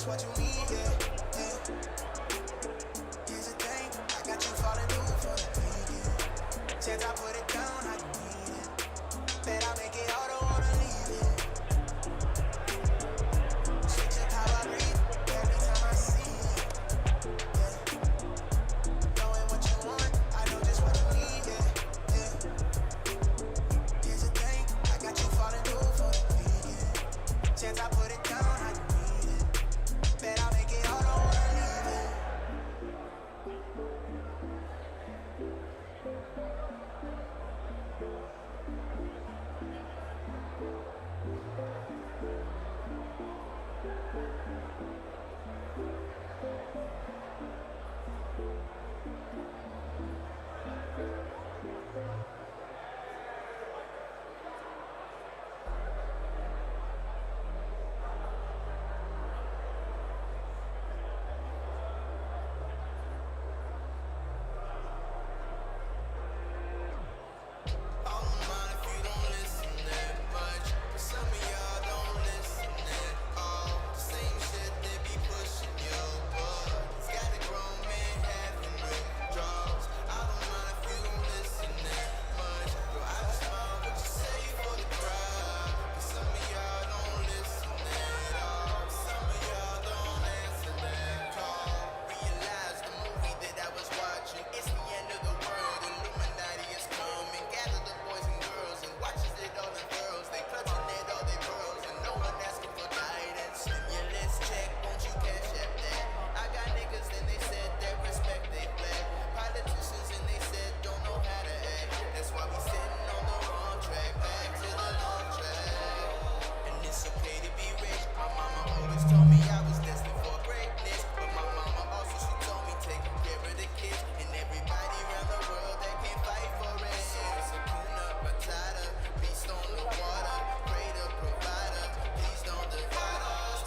what you need, yeah, yeah. Here's the thing, I got you falling through for the weekend. Chance I put it down, how you need it. Bet I make it all, don't wanna leave it. Switch up how I breathe, every time I see it. Yeah. Knowing what you want, I know just what you need, yeah, yeah. Here's the thing, I got you falling through for the weekend. Chance I put it down, how you need it. Bet I make it all, don't wanna leave it.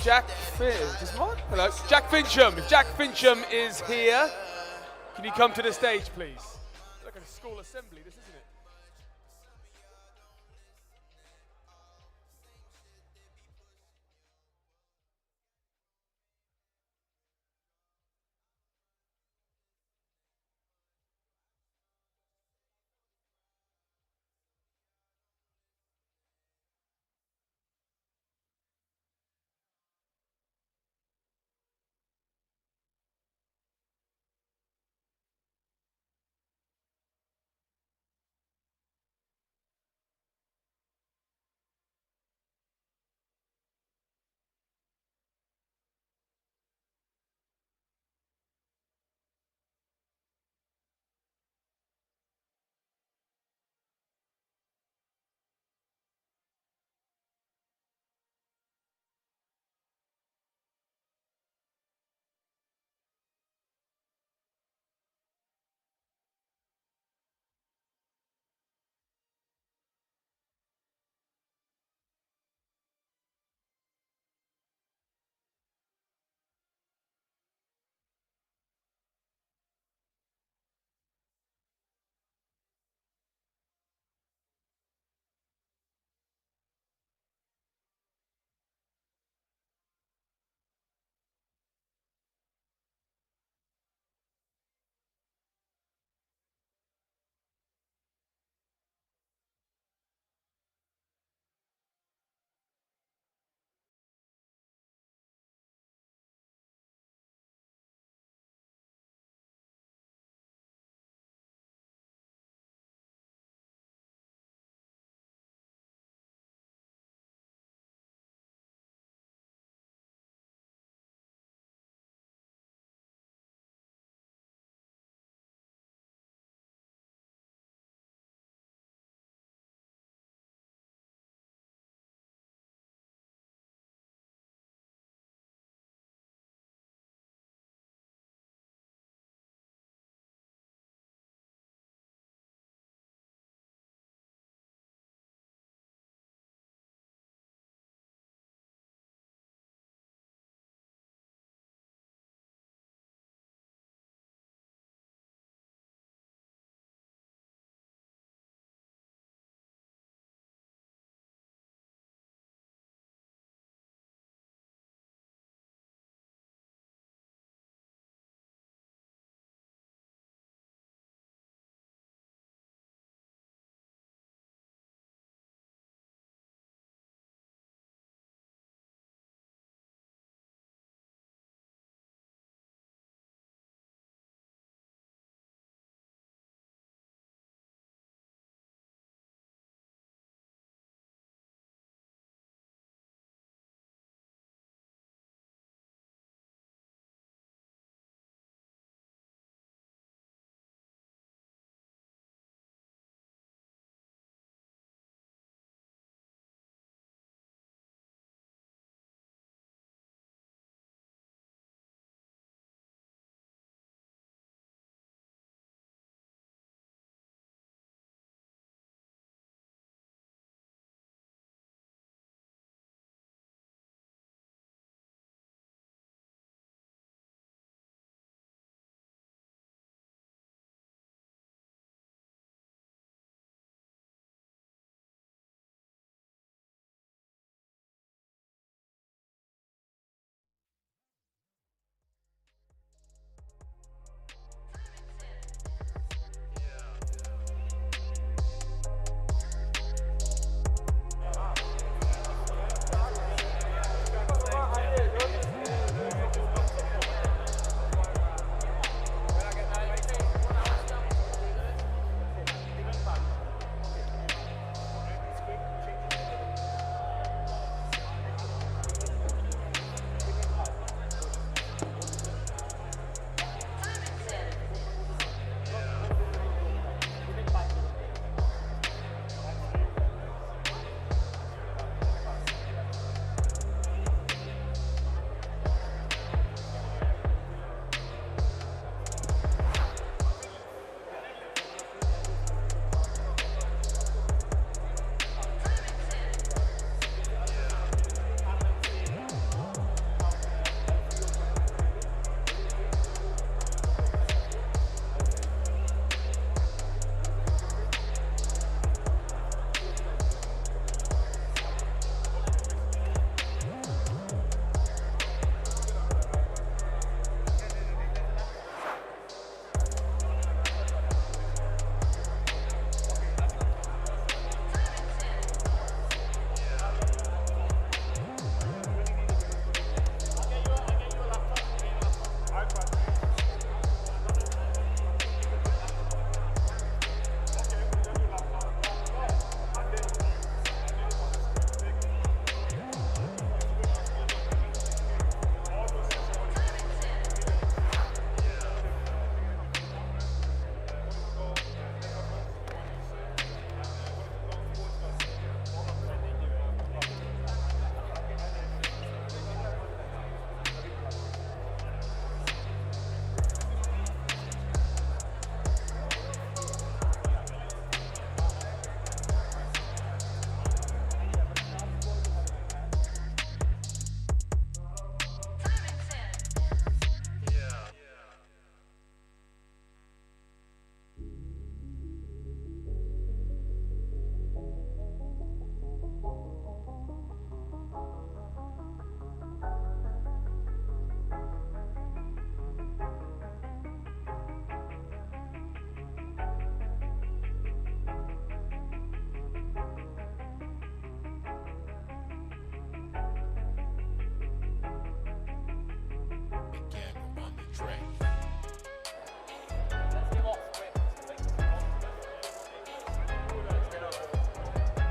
Jack Hello, Jack Fincham. If Jack Fincham is here, can you come to the stage, please? Look at a school assembly, this isn't it?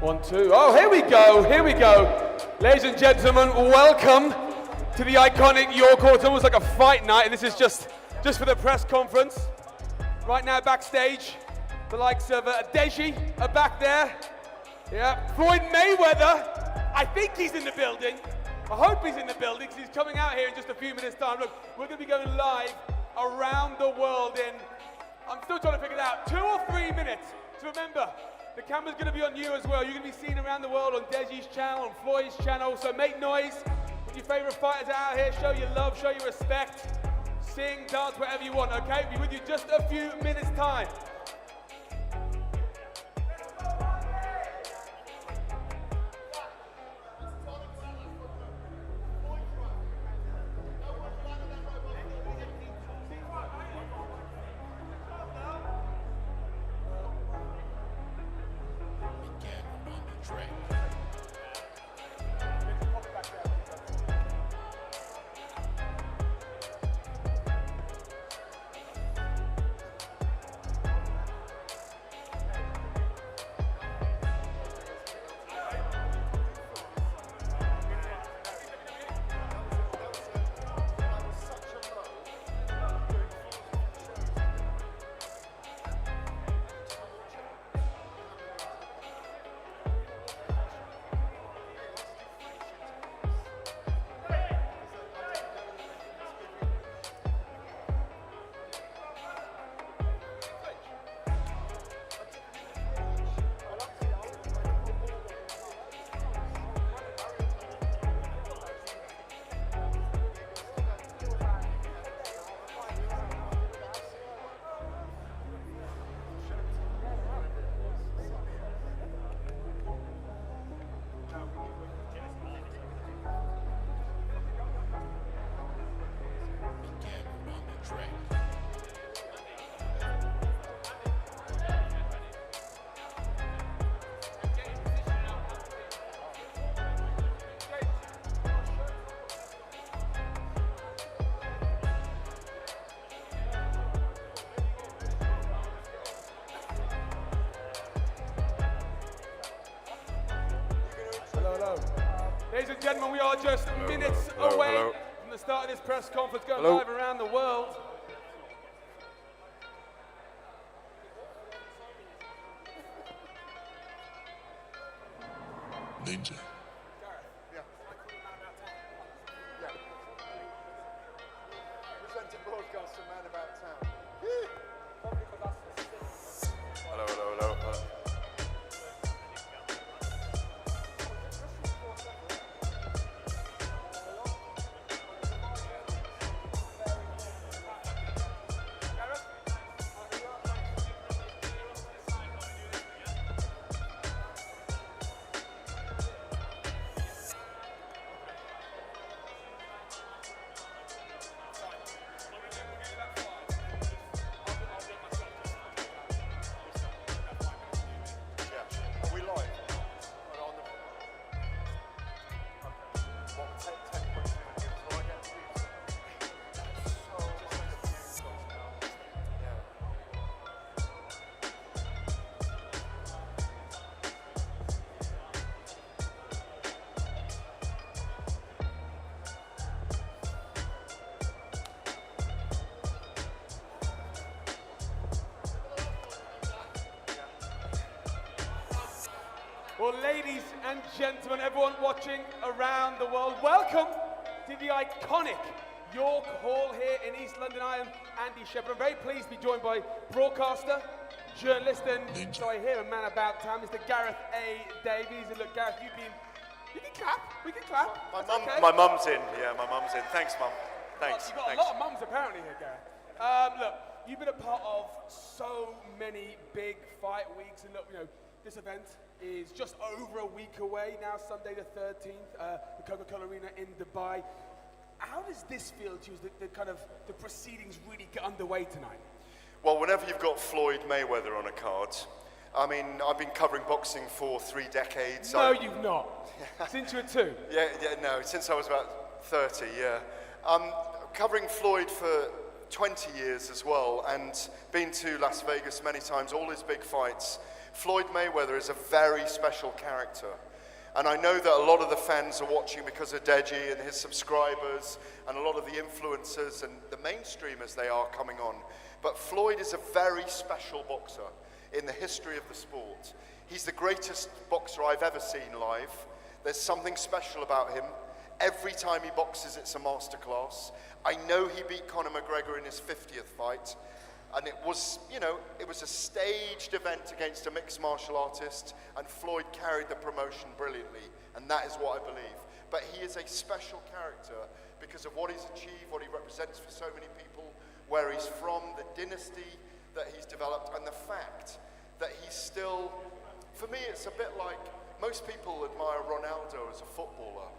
1, 2. Oh, here we go, here we go. Ladies and gentlemen, welcome to the iconic York Hall. It's almost like a fight night, and this is just for the press conference. Right now, backstage, the likes of Deji are back there. Yeah, Floyd Mayweather, I think he's in the building. I hope he's in the building, because he's coming out here in just a few minutes' time. Look, we're going to be going live around the world in, I'm still trying to figure it out, 2 or 3 minutes. So remember, the camera's going to be on you as well. You're going to be seen around the world on Deji's channel, on Floyd's channel. So make noise with your favorite fighters out here. Show your love, show your respect. Sing, dance, whatever you want, okay? Be with you just a few minutes' time. Ladies and gentlemen, we are just minutes away from the start of this press conference going live around the world. Deji. Presenting broadcast to Man About Town. Hello. Well, ladies and gentlemen, everyone watching around the world, welcome to the iconic York Hall here in East London. I am Andy Shepherd. I'm very pleased to be joined by broadcaster, journalist, and so I hear a man about town, Mr. Gareth A. Davies. And look, Gareth, you can clap. We can clap. My mum's in. Yeah, my mum's in. Thanks, mum. Thanks. You've got a lot of mums apparently here, Gareth. Look, you've been a part of so many big fight weeks, and look, this event is just over a week away now, Sunday the 13th, the Coca-Cola Arena in Dubai. How does this feel to you as the proceedings really get underway tonight? Well, whenever you've got Floyd Mayweather on a card, I mean, I've been covering boxing for 3 decades. No, you've not. Since you were 2. No, since I was about 30, yeah. Covering Floyd for 20 years as well, and been to Las Vegas many times, all his big fights. Floyd Mayweather is a very special character. And I know that a lot of the fans are watching because of Deji and his subscribers and a lot of the influencers and the mainstreamers they are coming on. But Floyd is a very special boxer in the history of the sport. He's the greatest boxer I've ever seen live. There's something special about him. Every time he boxes, it's a masterclass. I know he beat Conor McGregor in his 50th fight. And it was, it was a staged event against a mixed martial artist, and Floyd carried the promotion brilliantly, and that is what I believe. But he is a special character because of what he's achieved, what he represents for so many people, where he's from, the dynasty that he's developed, and the fact that he's still, for me it's a bit like, most people admire Ronaldo as a footballer.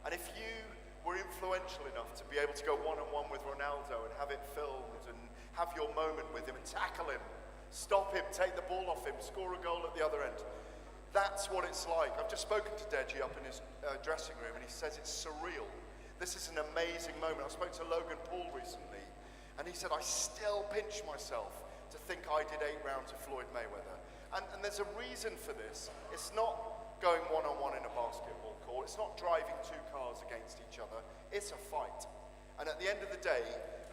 And if you were influential enough to be able to go one-on-one with Ronaldo and have it filmed and have your moment with him and tackle him, stop him, take the ball off him, score a goal at the other end. That's what it's like. I've just spoken to Deji up in his dressing room and he says it's surreal. This is an amazing moment. I spoke to Logan Paul recently and he said, I still pinch myself to think I did 8 rounds of Floyd Mayweather. And there's a reason for this. It's not going one-on-one in a basketball court. It's not driving 2 cars against each other. It's a fight. And at the end of the day,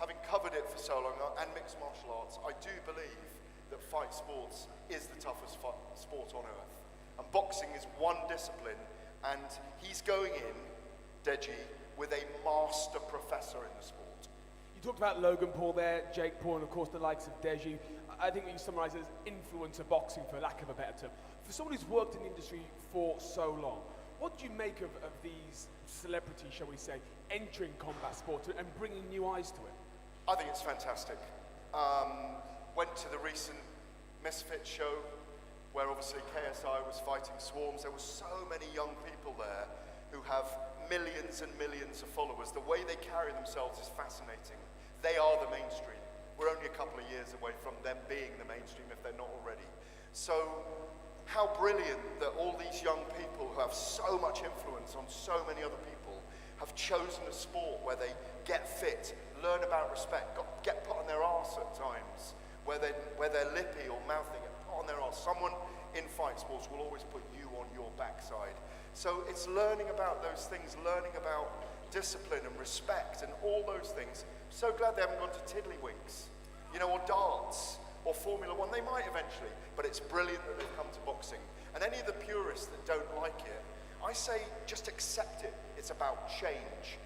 having covered it for so long, and mixed martial arts, I do believe that fight sports is the toughest sport on earth. And boxing is one discipline, and he's going in, Deji, with a master professor in the sport. You talked about Logan Paul there, Jake Paul, and of course the likes of Deji. I think you summarise it as influencer boxing, for lack of a better term. For someone who's worked in the industry for so long, what do you make of these celebrities, shall we say, entering combat sports and bringing new eyes to it? I think it's fantastic. Went to the recent Misfit show where obviously KSI was fighting Swarms. There were so many young people there who have millions and millions of followers. The way they carry themselves is fascinating. They are the mainstream. We're only a couple of years away from them being the mainstream if they're not already. So how brilliant that all these young people who have so much influence on so many other people have chosen a sport where they get fit, learn about respect, get put on their arse at times, where they're lippy or mouthy, get put on their arse. Someone in fight sports will always put you on your backside. So it's learning about those things, learning about discipline and respect and all those things. So glad they haven't gone to tiddlywinks, or darts, or Formula One. They might eventually, but it's brilliant that they've come to boxing. And any of the purists that don't like it, I say just accept it. It's about change.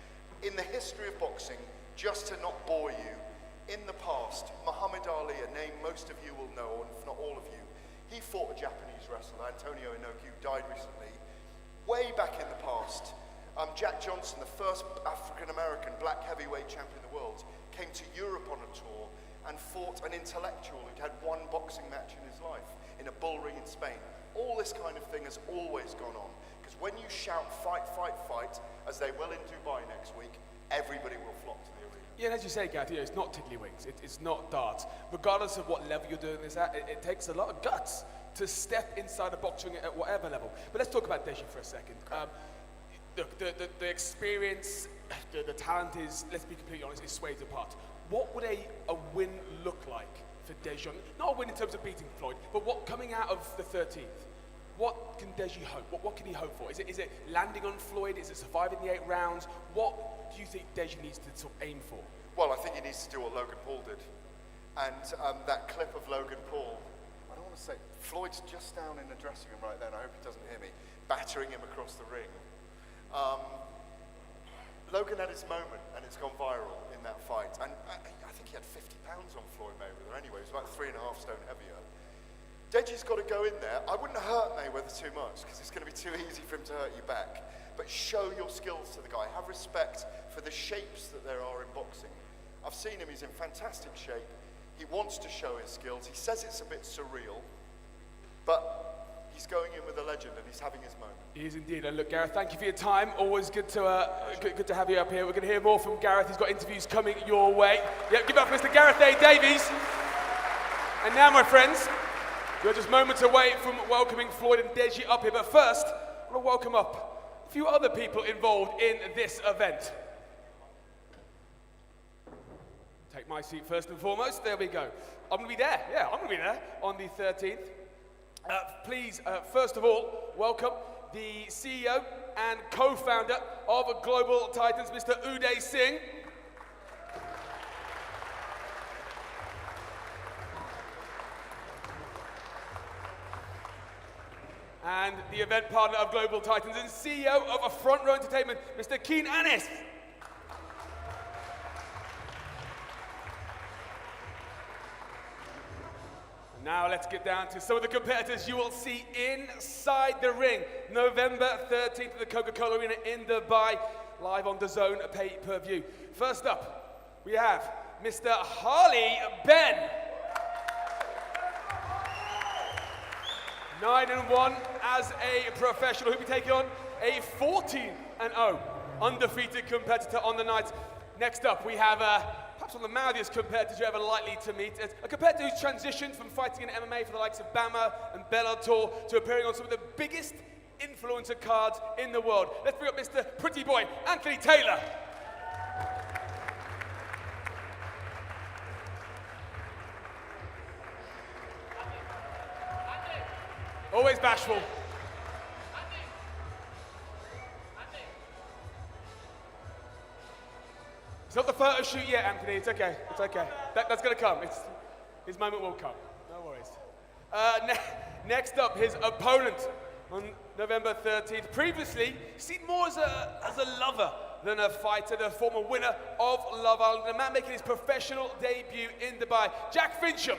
In the history of boxing, just to not bore you, in the past, Muhammad Ali, a name most of you will know, and if not all of you, he fought a Japanese wrestler, Antonio Inoki, who died recently. Way back in the past, Jack Johnson, the first African-American black heavyweight champion in the world, came to Europe on a tour and fought an intellectual who'd had one boxing match in his life in a bull ring in Spain. All this kind of thing has always gone on. Because when you shout fight, fight, fight, as they will in Dubai next week, everybody will flock to the arena. Yeah, and as you say, Gav, it's not tiddlywinks, it's not darts. Regardless of what level you're doing this at, it takes a lot of guts to step inside of boxing at whatever level. But let's talk about Deji for a second. The experience, the talent is, let's be completely honest, is swayed apart. What would a win look like for Deji? Not a win in terms of beating Floyd, but what coming out of the 13th? What can Deji hope? What can he hope for? Is it landing on Floyd? Is it surviving the 8 rounds? What do you think Deji needs to sort of aim for? Well, I think he needs to do what Logan Paul did. And that clip of Logan Paul, I don't want to say, Floyd's just down in the dressing room right there, and I hope he doesn't hear me, battering him across the ring. Logan had his moment, and it's gone viral in that fight. And I think he had 50 pounds on Floyd Mayweather anyway. He was about 3.5 stone heavier. Deji's got to go in there. I wouldn't hurt Mayweather too much, because it's going to be too easy for him to hurt you back. But show your skills to the guy. Have respect for the shapes that there are in boxing. I've seen him, he's in fantastic shape. He wants to show his skills. He says it's a bit surreal, but he's going in with a legend and he's having his moment. He is indeed. And look, Gareth, thank you for your time. Always good to have you up here. We're going to hear more from Gareth. He's got interviews coming your way. Yep, give up Mr. Gareth A. Davies. And now, my friends, we're just moments away from welcoming Floyd and Deji up here. But first, I want to welcome up a few other people involved in this event. Take my seat first and foremost. There we go. I'm going to be there. Yeah, I'm going to be there on the 13th. Please, first of all, welcome the CEO and co-founder of Global Titans, Mr. Uday Singh. And the event partner of Global Titans and CEO of Front Row Entertainment, Mr. Keen Anis. Now let's get down to some of the competitors you will see inside the ring. November 13th at the Coca-Cola Arena in Dubai, live on DAZN, a pay-per-view. First up, we have Mr. Harley Ben. 9-1 as a professional, who'll be taking on a 14-0 undefeated competitor on the night. Next up, we have perhaps one of the mouthiest competitors you're ever likely to meet. It's a competitor who's transitioned from fighting in MMA for the likes of Bama and Bellator to appearing on some of the biggest influencer cards in the world. Let's bring up Mr. Pretty Boy, Anthony Taylor. Always bashful. It's not the photo shoot yet, Anthony. It's okay. It's okay. That's going to come. His moment will come. No worries. Next up, his opponent on November 13th. Previously, seen more as a lover than a fighter. The former winner of Love Island. A man making his professional debut in Dubai. Jack Fincham.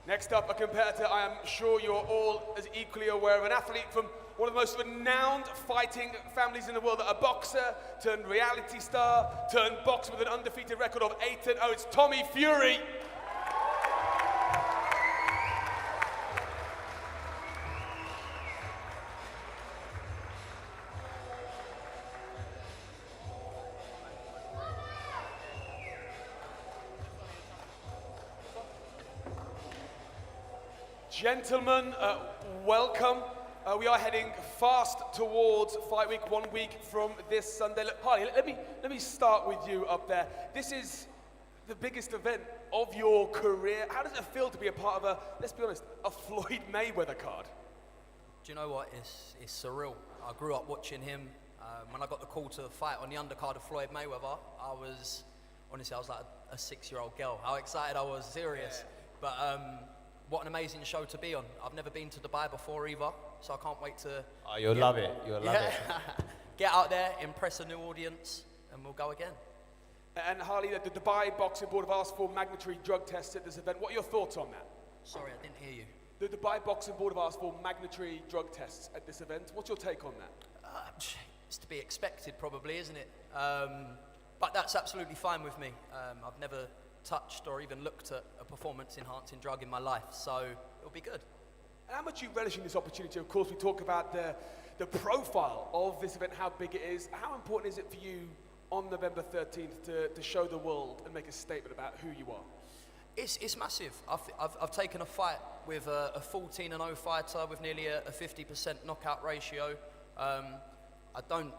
Next up, a competitor I am sure you're all as equally aware of, an athlete from one of the most renowned fighting families in the world, a boxer turned reality star, turned boxer with an undefeated record of 8-0. It's Tommy Fury. Gentlemen, welcome. We are heading fast towards fight week, 1 week from this Sunday. Look, Harley, let me start with you up there. This is the biggest event of your career. How does it feel to be a part of let's be honest, a Floyd Mayweather card? Do you know what? It's surreal. I grew up watching him. When I got the call to fight on the undercard of Floyd Mayweather, I was like a 6-year-old girl. How excited I was, serious. Yeah. But what an amazing show to be on. I've never been to Dubai before either, so I can't wait to... Oh, you'll love it. You'll love it. Get out there, impress a new audience, and we'll go again. And Harley, the Dubai Boxing Board have asked for mandatory drug tests at this event. What are your thoughts on that? Sorry, I didn't hear you. The Dubai Boxing Board have asked for mandatory drug tests at this event. What's your take on that? It's to be expected, probably, isn't it? But that's absolutely fine with me. I've never touched or even looked at a performance-enhancing drug in my life, so it'll be good. And how much are you relishing this opportunity? Of course, we talk about the profile of this event, how big it is. How important is it for you on November 13th to show the world and make a statement about who you are? It's massive. I've taken a fight with a 14-0 fighter with nearly a 50% knockout ratio. I don't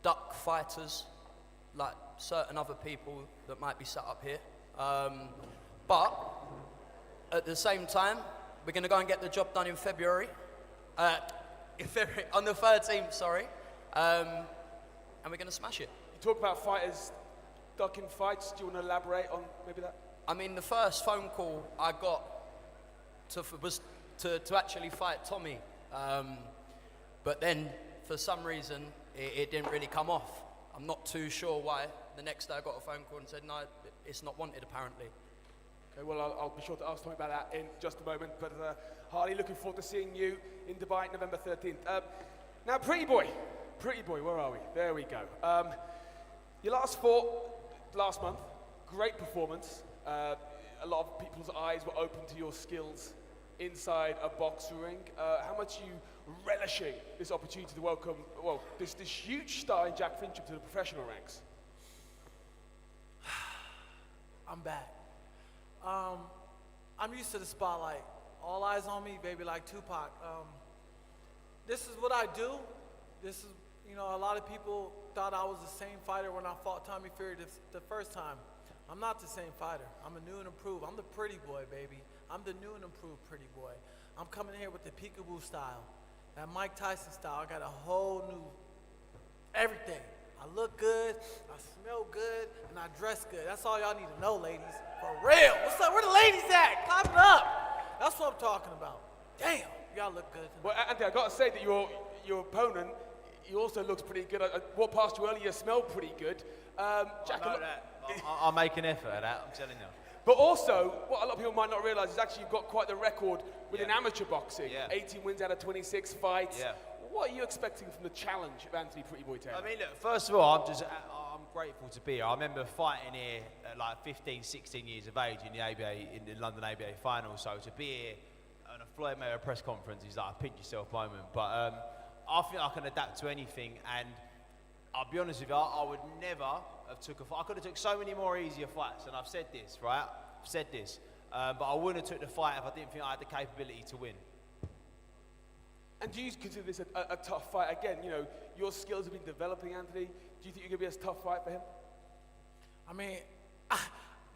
duck fighters like certain other people that might be sat up here. But at the same time, we're going to go and get the job done in February. On the 13th, sorry. And we're going to smash it. You talk about fighters ducking fights. Do you want to elaborate on maybe that? I mean, the first phone call I got was to actually fight Tommy. But then, for some reason, it didn't really come off. I'm not too sure why. The next day I got a phone call and said, no, it's not wanted apparently. Okay, well, I'll be sure to ask Tommy about that in just a moment. But Harley, looking forward to seeing you in Dubai, November 13th. Now, Pretty Boy, where are we? There we go. Your last fought last month, great performance. A lot of people's eyes were open to your skills inside a boxing ring. How much are you relishing this opportunity to welcome, well, this huge star in Jack Fincham to the professional ranks? I'm back. I'm used to the spotlight. All eyes on me, baby, like Tupac. This is what I do. This is, a lot of people thought I was the same fighter when I fought Tommy Fury the first time. I'm not the same fighter. I'm a new and improved. I'm the pretty boy, baby. I'm the new and improved pretty boy. I'm coming here with the peekaboo style, that Mike Tyson style. I got a whole new everything. I look good, I smell good, and I dress good. That's all y'all need to know, ladies. For real. What's up? Where the ladies at? Clap it up. That's what I'm talking about. Damn, y'all look good tonight. Well, Anthony, I got to say that your opponent, he also looks pretty good. I walked past you earlier, smelled pretty good. Jack, I know that. I'll make an effort at that, I'm telling you. But also, what a lot of people might not realise is actually you've got quite the record within amateur boxing. Yeah. 18 wins out of 26 fights. Yeah. What are you expecting from the challenge of Anthony Pretty Boy Taylor? I mean, look, first of all, I'm grateful to be here. I remember fighting here at like 15, 16 years of age in the ABA, in the London ABA final. So to be here at a Floyd Mayweather press conference is like a pinch yourself moment. But I think I can adapt to anything, and I'll be honest with you, I would never have took a fight. I could have took so many more easier fights, and I've said this, right? I've said this, but I wouldn't have took the fight if I didn't think I had the capability to win. And do you consider this a tough fight? Again, your skills have been developing, Anthony. Do you think you're going to be a tough fight for him? I mean,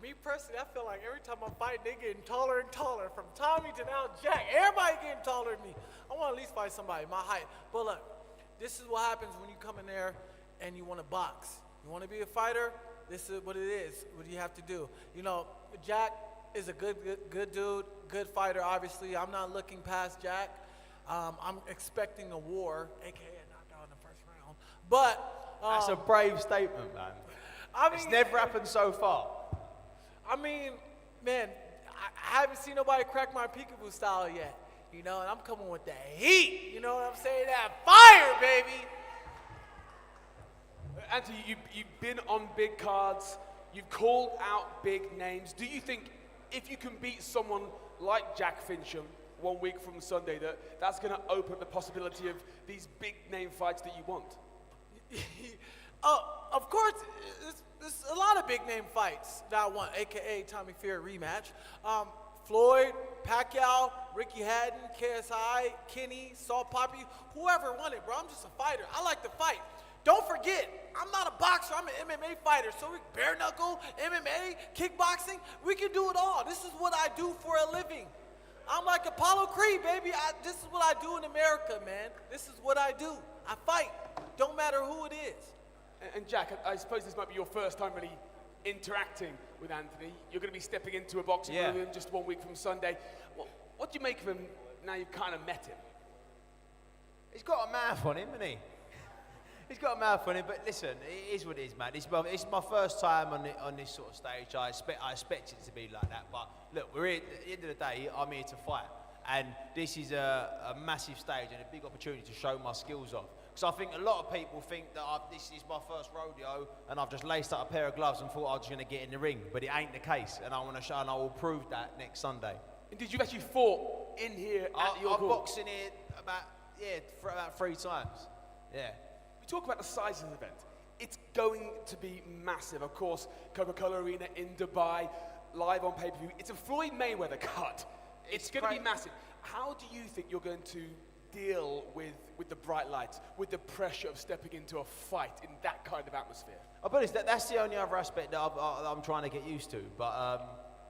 me personally, I feel like every time I'm fighting, they getting taller and taller. From Tommy to now Jack, everybody getting taller than me. I want to at least fight somebody my height. But look, this is what happens when you come in there and you want to box. You want to be a fighter, this is what it is, what you have to do. Jack is a good dude, good fighter, obviously. I'm not looking past Jack. I'm expecting a war, a.k.a. a knockout in the first round. But That's a brave statement, man. It's never happened so far. I mean, man, I haven't seen nobody crack my peekaboo style yet. And I'm coming with that heat. You know what I'm saying? That fire, baby. Anthony, you've been on big cards. You've called out big names. Do you think if you can beat someone like Jack Fincham 1 week from Sunday, that's going to open the possibility of these big name fights that you want? Of course, there's a lot of big name fights that I want, a.k.a. Tommy Fury rematch. Floyd, Pacquiao, Ricky Hatton, KSI, Kenny, Salt Poppy, whoever won it, bro. I'm just a fighter. I like to fight. Don't forget, I'm not a boxer, I'm an MMA fighter. So bare knuckle, MMA, kickboxing, we can do it all. This is what I do for a living. I'm like Apollo Creed, baby. This is what I do in America, man. This is what I do. I fight. Don't matter who it is. And Jack, I suppose this might be your first time really interacting with Anthony. You're going to be stepping into a boxing room in just 1 week from Sunday. What do you make of him now you've kind of met him? He's got a mouth on him, hasn't he? He's got a mouth on him, but listen, it is what it is, man. It's my first time on this sort of stage. I expect it to be like that. But look, we're here, at the end of the day, I'm here to fight. And this is a massive stage and a big opportunity to show my skills off. Because I think a lot of people think that this is my first rodeo and I've just laced up a pair of gloves and thought I was going to get in the ring. But it ain't the case. And I want to show, and I will prove that next Sunday. And did you actually fought in here at your I've court? boxed in here about 3 times. Yeah. Talk about the size of the event. It's going to be massive. Of course, Coca-Cola Arena in Dubai, live on pay-per-view. It's a Floyd Mayweather card. It's going to be massive. How do you think you're going to deal with the bright lights, with the pressure of stepping into a fight in that kind of atmosphere? I'll be honest, that's the only other aspect that I'm trying to get used to.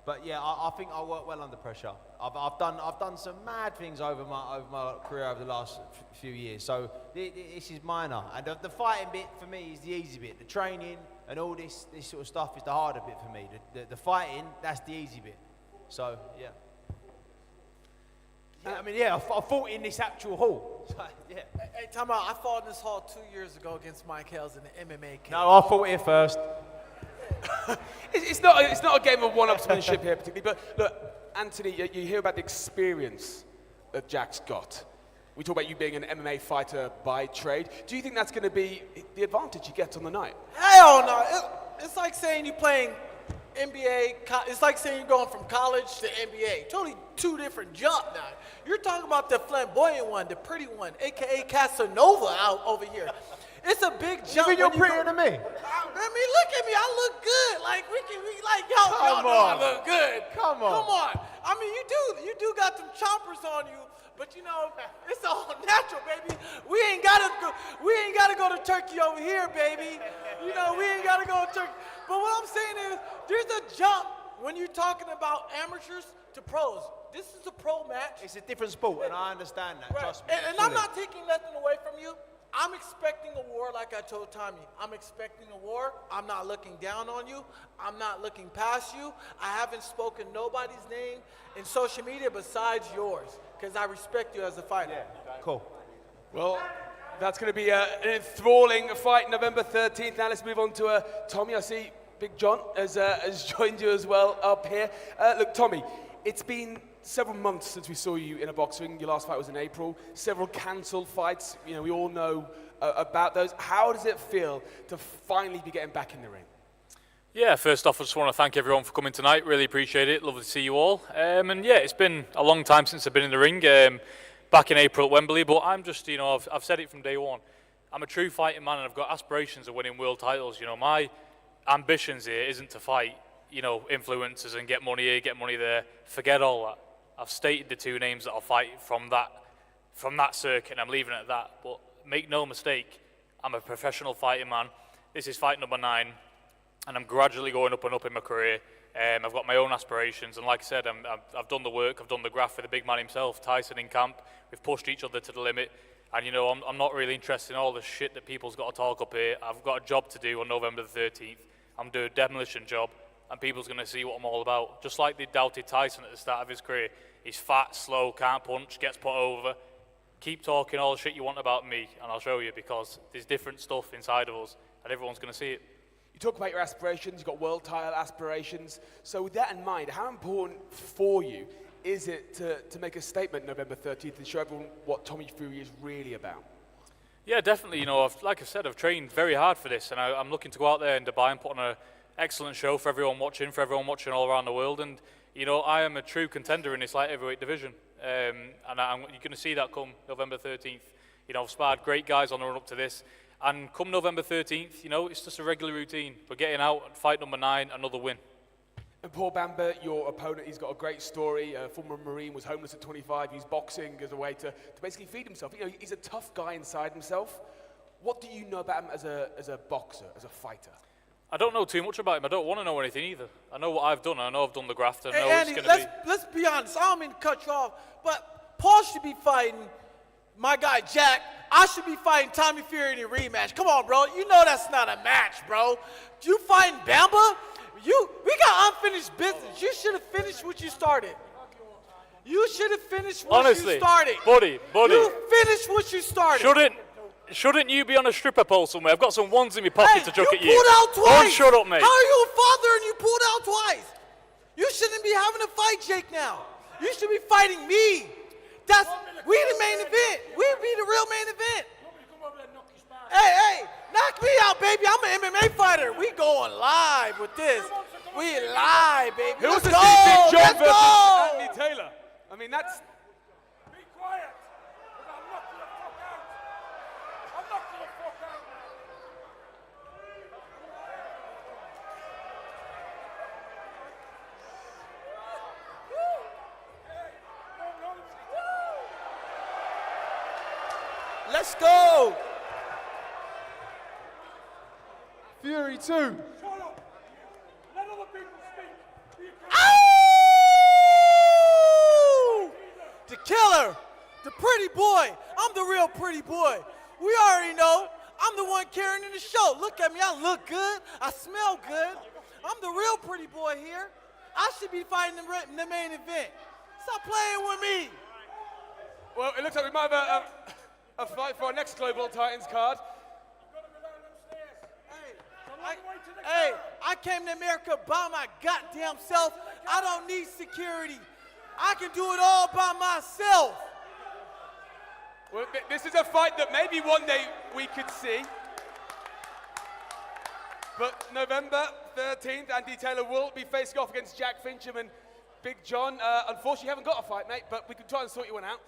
But yeah, I think I work well under pressure. I've done some mad things over my career over the last few years. So this is minor, and the fighting bit for me is the easy bit. The training and all this sort of stuff is the harder bit for me. The fighting, that's the easy bit. So yeah. I fought in this actual hall. So, yeah. Hey, time out. I fought in this hall 2 years ago against Mike Hales in the MMA cage. No, I fought here first. It's not a game of one-upsmanship here particularly, but look, Anthony, you hear about the experience that Jack's got. We talk about you being an MMA fighter by trade. Do you think that's going to be the advantage you get on the night? Hell no. It's like saying you're playing NBA. It's like saying you're going from college to NBA. Totally two different jump now. You're talking about the flamboyant one, the pretty one, a.k.a. Casanova out over here. It's a big jump. You're prettier than me. I mean, look at me. I look good. Like, y'all know I look good. Come on. I mean, you do got them chompers on you, but you know, it's all natural, baby. We ain't gotta go to Turkey over here, baby. You know, we ain't gotta go to Turkey. But what I'm saying is, there's a jump when you're talking about amateurs to pros. This is a pro match. It's a different sport, and I understand that. Right. Trust me. And I'm not taking nothing away from you. I'm expecting a war, like I told Tommy. I'm expecting a war. I'm not looking down on you. I'm not looking past you. I haven't spoken nobody's name in social media besides yours, because I respect you as a fighter. Yeah, cool. Well, that's going to be an enthralling fight November 13th. Now let's move on to Tommy. I see Big John has joined you as well up here. Look, Tommy, it's been several months since we saw you in a boxing ring. Your last fight was in April. Several cancelled fights. You know, we all know about those. How does it feel to finally be getting back in the ring? Yeah, first off, I just want to thank everyone for coming tonight. Really appreciate it. Lovely to see you all. And yeah, it's been a long time since I've been in the ring. Back in April at Wembley, but I'm just, you know, I've said it from day one. I'm a true fighting man, and I've got aspirations of winning world titles. You know, my ambitions here isn't to fight, you know, influencers and get money here, get money there. Forget all that. I've stated the two names that I'll fight from that circuit, and I'm leaving it at that. But make no mistake, I'm a professional fighting man. This is fight number 9, and I'm gradually going up and up in my career. I've got my own aspirations, and like I said, I've done the work, I've done the graft for the big man himself, Tyson, in camp. We've pushed each other to the limit, and you know, I'm not really interested in all the shit that people's got to talk up here. I've got a job to do on November the 13th. I'm doing a demolition job, and people's going to see what I'm all about. Just like they doubted Tyson at the start of his career. He's fat, slow, can't punch, gets put over. Keep talking all the shit you want about me, and I'll show you, because there's different stuff inside of us, and everyone's going to see it. You talk about your aspirations, you've got world title aspirations. So with that in mind, how important for you is it to make a statement November 13th and show everyone what Tommy Fury is really about? Yeah, definitely. You know, like I said, I've trained very hard for this, and I'm looking to go out there in Dubai and put on an excellent show for everyone watching all around the world. And, you know, I am a true contender in this light heavyweight division. And you're going to see that come November 13th. You know, I've sparred great guys on the run up to this. And come November 13th, you know, it's just a regular routine. We're getting out, fight number 9, another win. And Paul Bamber, your opponent, he's got a great story. Former Marine, was homeless at 25. He's boxing as a way to basically feed himself. You know, he's a tough guy inside himself. What do you know about him as a boxer, as a fighter? I don't know too much about him. I don't want to know anything either. I know what I've done. I know I've done the graft. I know Hey, Andy, it's going to be... let's be honest. I don't mean to cut you off, but Paul should be fighting my guy Jack. I should be fighting Tommy Fury in a rematch. Come on, bro. You know that's not a match, bro. You fighting Bamba? We got unfinished business. You should have finished what you started. You should have finished what Honestly, you started. buddy. You finished what you started. Shouldn't you be on a stripper pole somewhere? I've got some ones in my pocket to chuck at you. You pulled out twice. Don't shut up, mate. How are you a father and you pulled out twice? You shouldn't be having a fight, Jake, now. You should be fighting me. We the main event. We be the real main event. Hey, knock me out, baby. I'm an MMA fighter. We going live with this. We live, baby. Who was Let's to go. see Big John Let's versus go. Anthony Taylor? I mean, that's... Be quiet, because I'm knocking the fuck out. I'm knocking the fuck out. Let's go. Fury 2. Shut up. Let other people speak. You can't- Ow! The killer, the pretty boy. I'm the real pretty boy. We already know. I'm the one carrying the show. Look at me. I look good. I smell good. I'm the real pretty boy here. I should be fighting the main event. Stop playing with me. Well, it looks like we might have a fight for our next Global Titans card. Hey, I came to America by my goddamn self. I don't need security. I can do it all by myself. Well, this is a fight that maybe one day we could see. But November 13th, Andy Taylor will be facing off against Jack Fincham and Big John. Unfortunately, you haven't got a fight, mate, but we can try and sort you one out.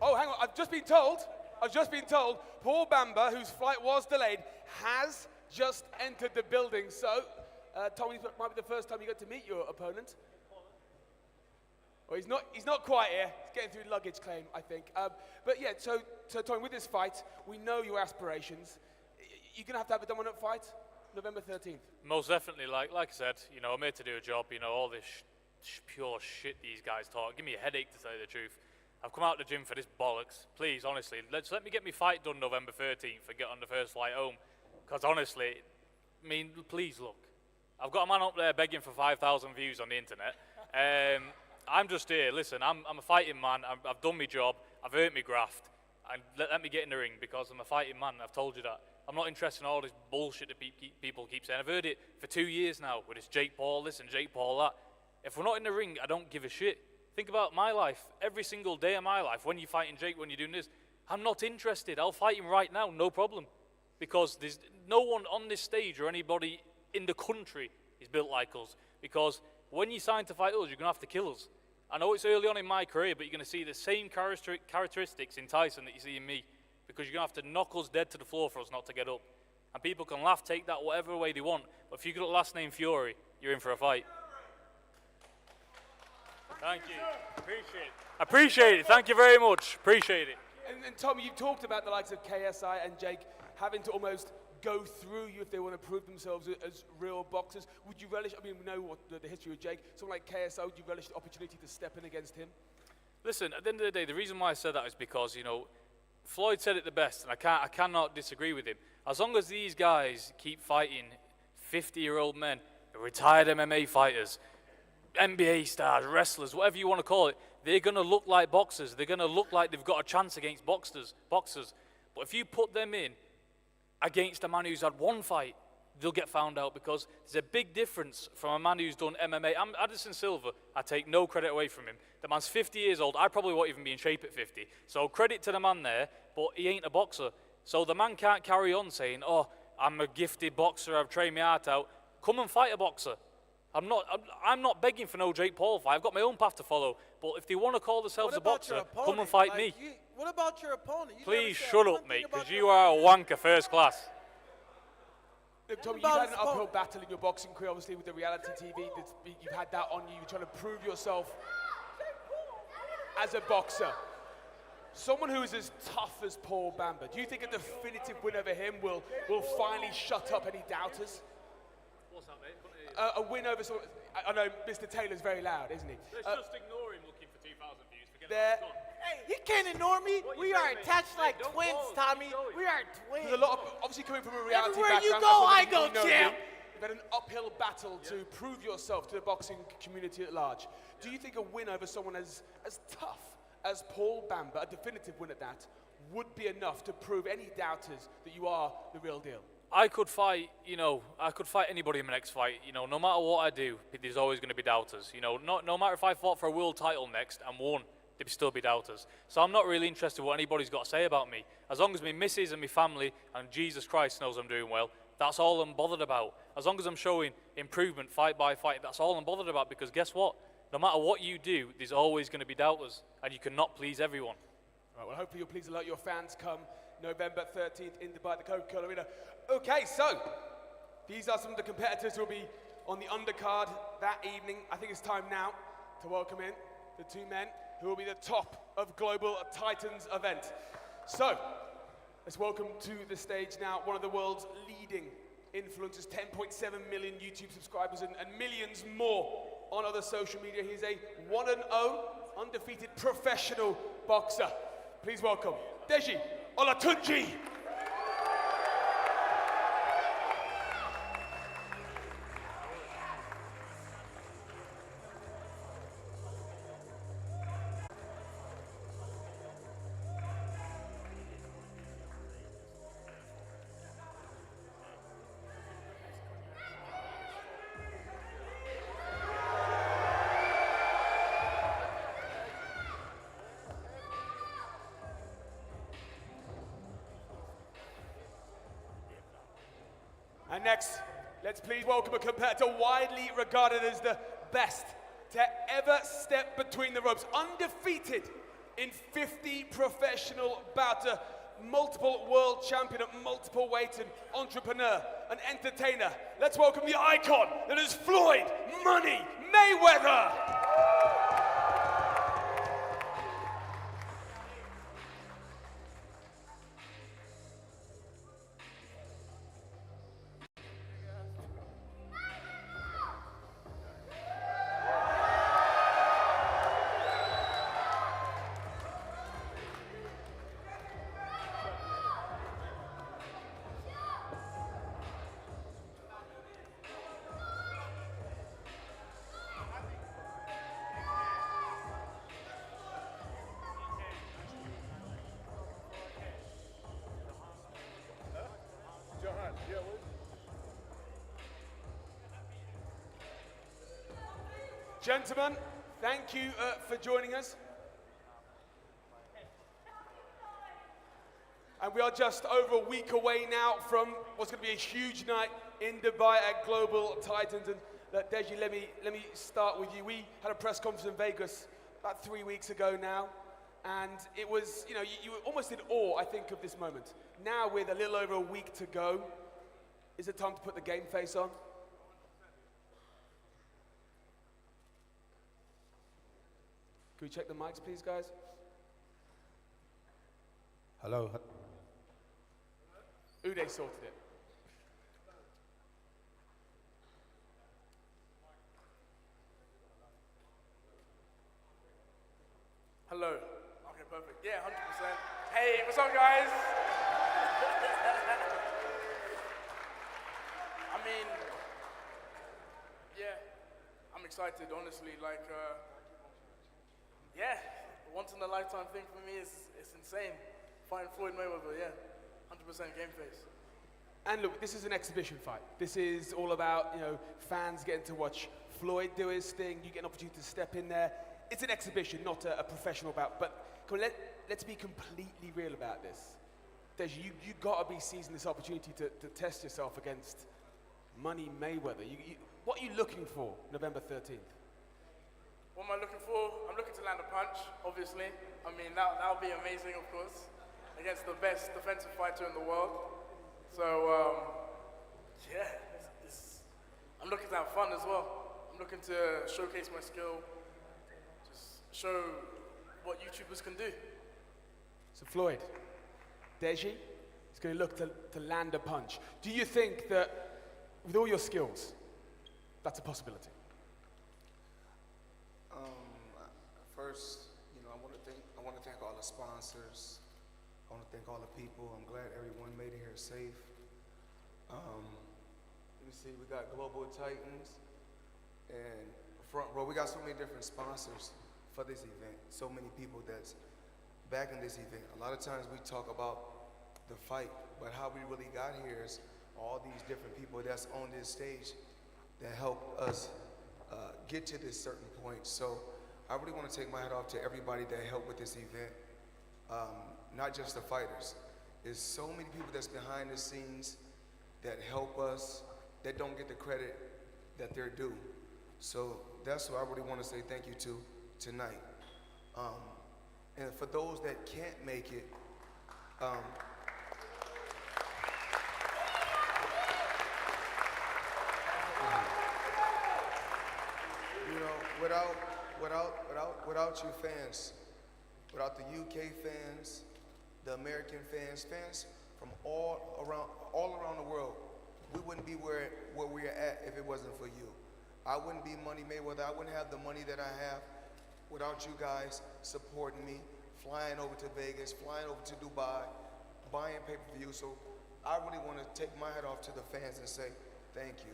Oh, hang on. I've just been told, Paul Bamber, whose flight was delayed, has just entered the building. So, Tommy, it might be the first time you get to meet your opponent. Well, he's not quite here. He's getting through luggage claim, I think. But yeah, so Tony, with this fight, we know your aspirations. You're going to have a dominant fight November 13th. Most definitely, like I said, you know, I'm here to do a job. You know, all this pure shit these guys talk. Give me a headache, to tell you the truth. I've come out the gym for this bollocks. Please, honestly, let me get my fight done November 13th and get on the first flight home. Because honestly, I mean, please look. I've got a man up there begging for 5,000 views on the internet. I'm just here. Listen, I'm a fighting man. I've done my job. I've earned my graft. And let me get in the ring because I'm a fighting man. I've told you that. I'm not interested in all this bullshit that people keep saying. I've heard it for 2 years now with this Jake Paul this and Jake Paul that. If we're not in the ring, I don't give a shit. Think about my life. Every single day of my life, when you're fighting Jake, when you're doing this, I'm not interested. I'll fight him right now, no problem. Because there's no one on this stage or anybody in the country is built like us. Because when you sign to fight us, you're going to have to kill us. I know it's early on in my career, but you're going to see the same characteristics in Tyson that you see in me. Because you're going to have to knock us dead to the floor for us not to get up. And people can laugh, take that whatever way they want. But if you've got a last name Fury, you're in for a fight. Thank you. Appreciate it. Thank you very much. Appreciate it. And Tommy, you talked about the likes of KSI and Jake having to almost go through you if they want to prove themselves as real boxers. Would you relish, I mean, we know what the history of Jake, someone like KSI, would you relish the opportunity to step in against him? Listen, at the end of the day, the reason why I said that is because, you know, Floyd said it the best, and I cannot disagree with him. As long as these guys keep fighting 50-year-old men, retired MMA fighters, NBA stars, wrestlers, whatever you want to call it, they're going to look like boxers. They're going to look like they've got a chance against boxers. But if you put them in against a man who's had one fight, they'll get found out because there's a big difference from a man who's done MMA. Addison Silva, I take no credit away from him. The man's 50 years old. I probably won't even be in shape at 50. So credit to the man there, but he ain't a boxer. So the man can't carry on saying, oh, I'm a gifted boxer, I've trained my heart out. Come and fight a boxer. I'm not begging for no Jake Paul fight. I've got my own path to follow. But if they want to call themselves a boxer, come and fight me. What about your opponent? Please shut up, mate, because you are a wanker first class. Look, Tommy, you've had an uphill battle in your boxing career, obviously, with the reality TV. You've had that on you. You're trying to prove yourself as a boxer. Someone who is as tough as Paul Bamba, do you think a definitive win over him will finally shut up any doubters? What's that, mate? A win over someone. I know Mr. Taylor's very loud, isn't he? Let's just ignore him looking for 2,000 views. Forget about it. Hey, he can't ignore me. We are attached like twins, Tommy. We are twins. There's a lot of, obviously coming from a reality Everywhere background. you go, I go, champ. You've had an uphill battle to prove yourself to the boxing community at large. Do you think a win over someone as tough as Paul Bamba, a definitive win at that, would be enough to prove any doubters that you are the real deal? I could fight anybody in my next fight. You know, no matter what I do, there's always going to be doubters. You know, no matter if I fought for a world title next and won, there'd still be doubters. So I'm not really interested in what anybody's got to say about me. As long as my missus and my family and Jesus Christ knows I'm doing well, that's all I'm bothered about. As long as I'm showing improvement fight by fight, that's all I'm bothered about because guess what? No matter what you do, there's always going to be doubters and you cannot please everyone. All right, well, hopefully you'll please a lot of your fans come November 13th in Dubai at the Coca-Cola Arena. Okay, so these are some of the competitors who will be on the undercard that evening. I think it's time now to welcome in the two men who will be the top of Global Titans event. So, let's welcome to the stage now one of the world's leading influencers, 10.7 million YouTube subscribers and millions more on other social media. He's a 1-0 undefeated professional boxer. Please welcome Deji Olatunji. And next, let's please welcome a competitor widely regarded as the best to ever step between the ropes. Undefeated in 50 professional bouts, multiple world champion at multiple weights, an entrepreneur, an entertainer. Let's welcome the icon that is Floyd Money Mayweather. Gentlemen, thank you for joining us. And we are just over a week away now from what's going to be a huge night in Dubai at Global Titans. And Deji, let me start with you. We had a press conference in Vegas about 3 weeks ago now, and it was, you were almost in awe, I think, of this moment. Now, with a little over a week to go, is it time to put the game face on? Can we check the mics, please, guys? Hello. Uday sorted it. Hello. Okay, perfect. Yeah, 100%. Hey, what's up, guys? I mean, yeah, I'm excited, honestly. Like, yeah, once in a lifetime thing for me is insane. Fighting Floyd Mayweather, yeah, 100% game face. And look, this is an exhibition fight. This is all about, fans getting to watch Floyd do his thing. You get an opportunity to step in there. It's an exhibition, not a professional bout. But let's be completely real about this. Deji, you got to be seizing this opportunity to test yourself against Money Mayweather. What are you looking for November 13th? What am I looking for? I'm looking to land a punch, obviously. I mean, that'll be amazing, of course, against the best defensive fighter in the world. So, yeah, I'm looking to have fun as well. I'm looking to showcase my skill, just show what YouTubers can do. So Floyd, Deji is going to look to land a punch. Do you think that with all your skills, that's a possibility? First, I want to thank all the sponsors. I want to thank all the people. I'm glad everyone made it here safe. Let me see, we got Global Titans and Front Row. We got so many different sponsors for this event. So many people that's backing this event. A lot of times we talk about the fight, but how we really got here is all these different people that's on this stage that helped us get to this certain point. So I really want to take my hat off to everybody that helped with this event, not just the fighters. There's so many people that's behind the scenes that help us, that don't get the credit that they're due. So that's what I really want to say thank you to tonight. And for those that can't make it, without you fans, without the UK fans, the American fans from all around the world, we wouldn't be where we're at if it wasn't for you. I wouldn't be Money Mayweather. I wouldn't have the money that I have without you guys supporting me, flying over to Vegas, flying over to Dubai, buying pay-per-view. So I really want to take my hat off to the fans and say thank you.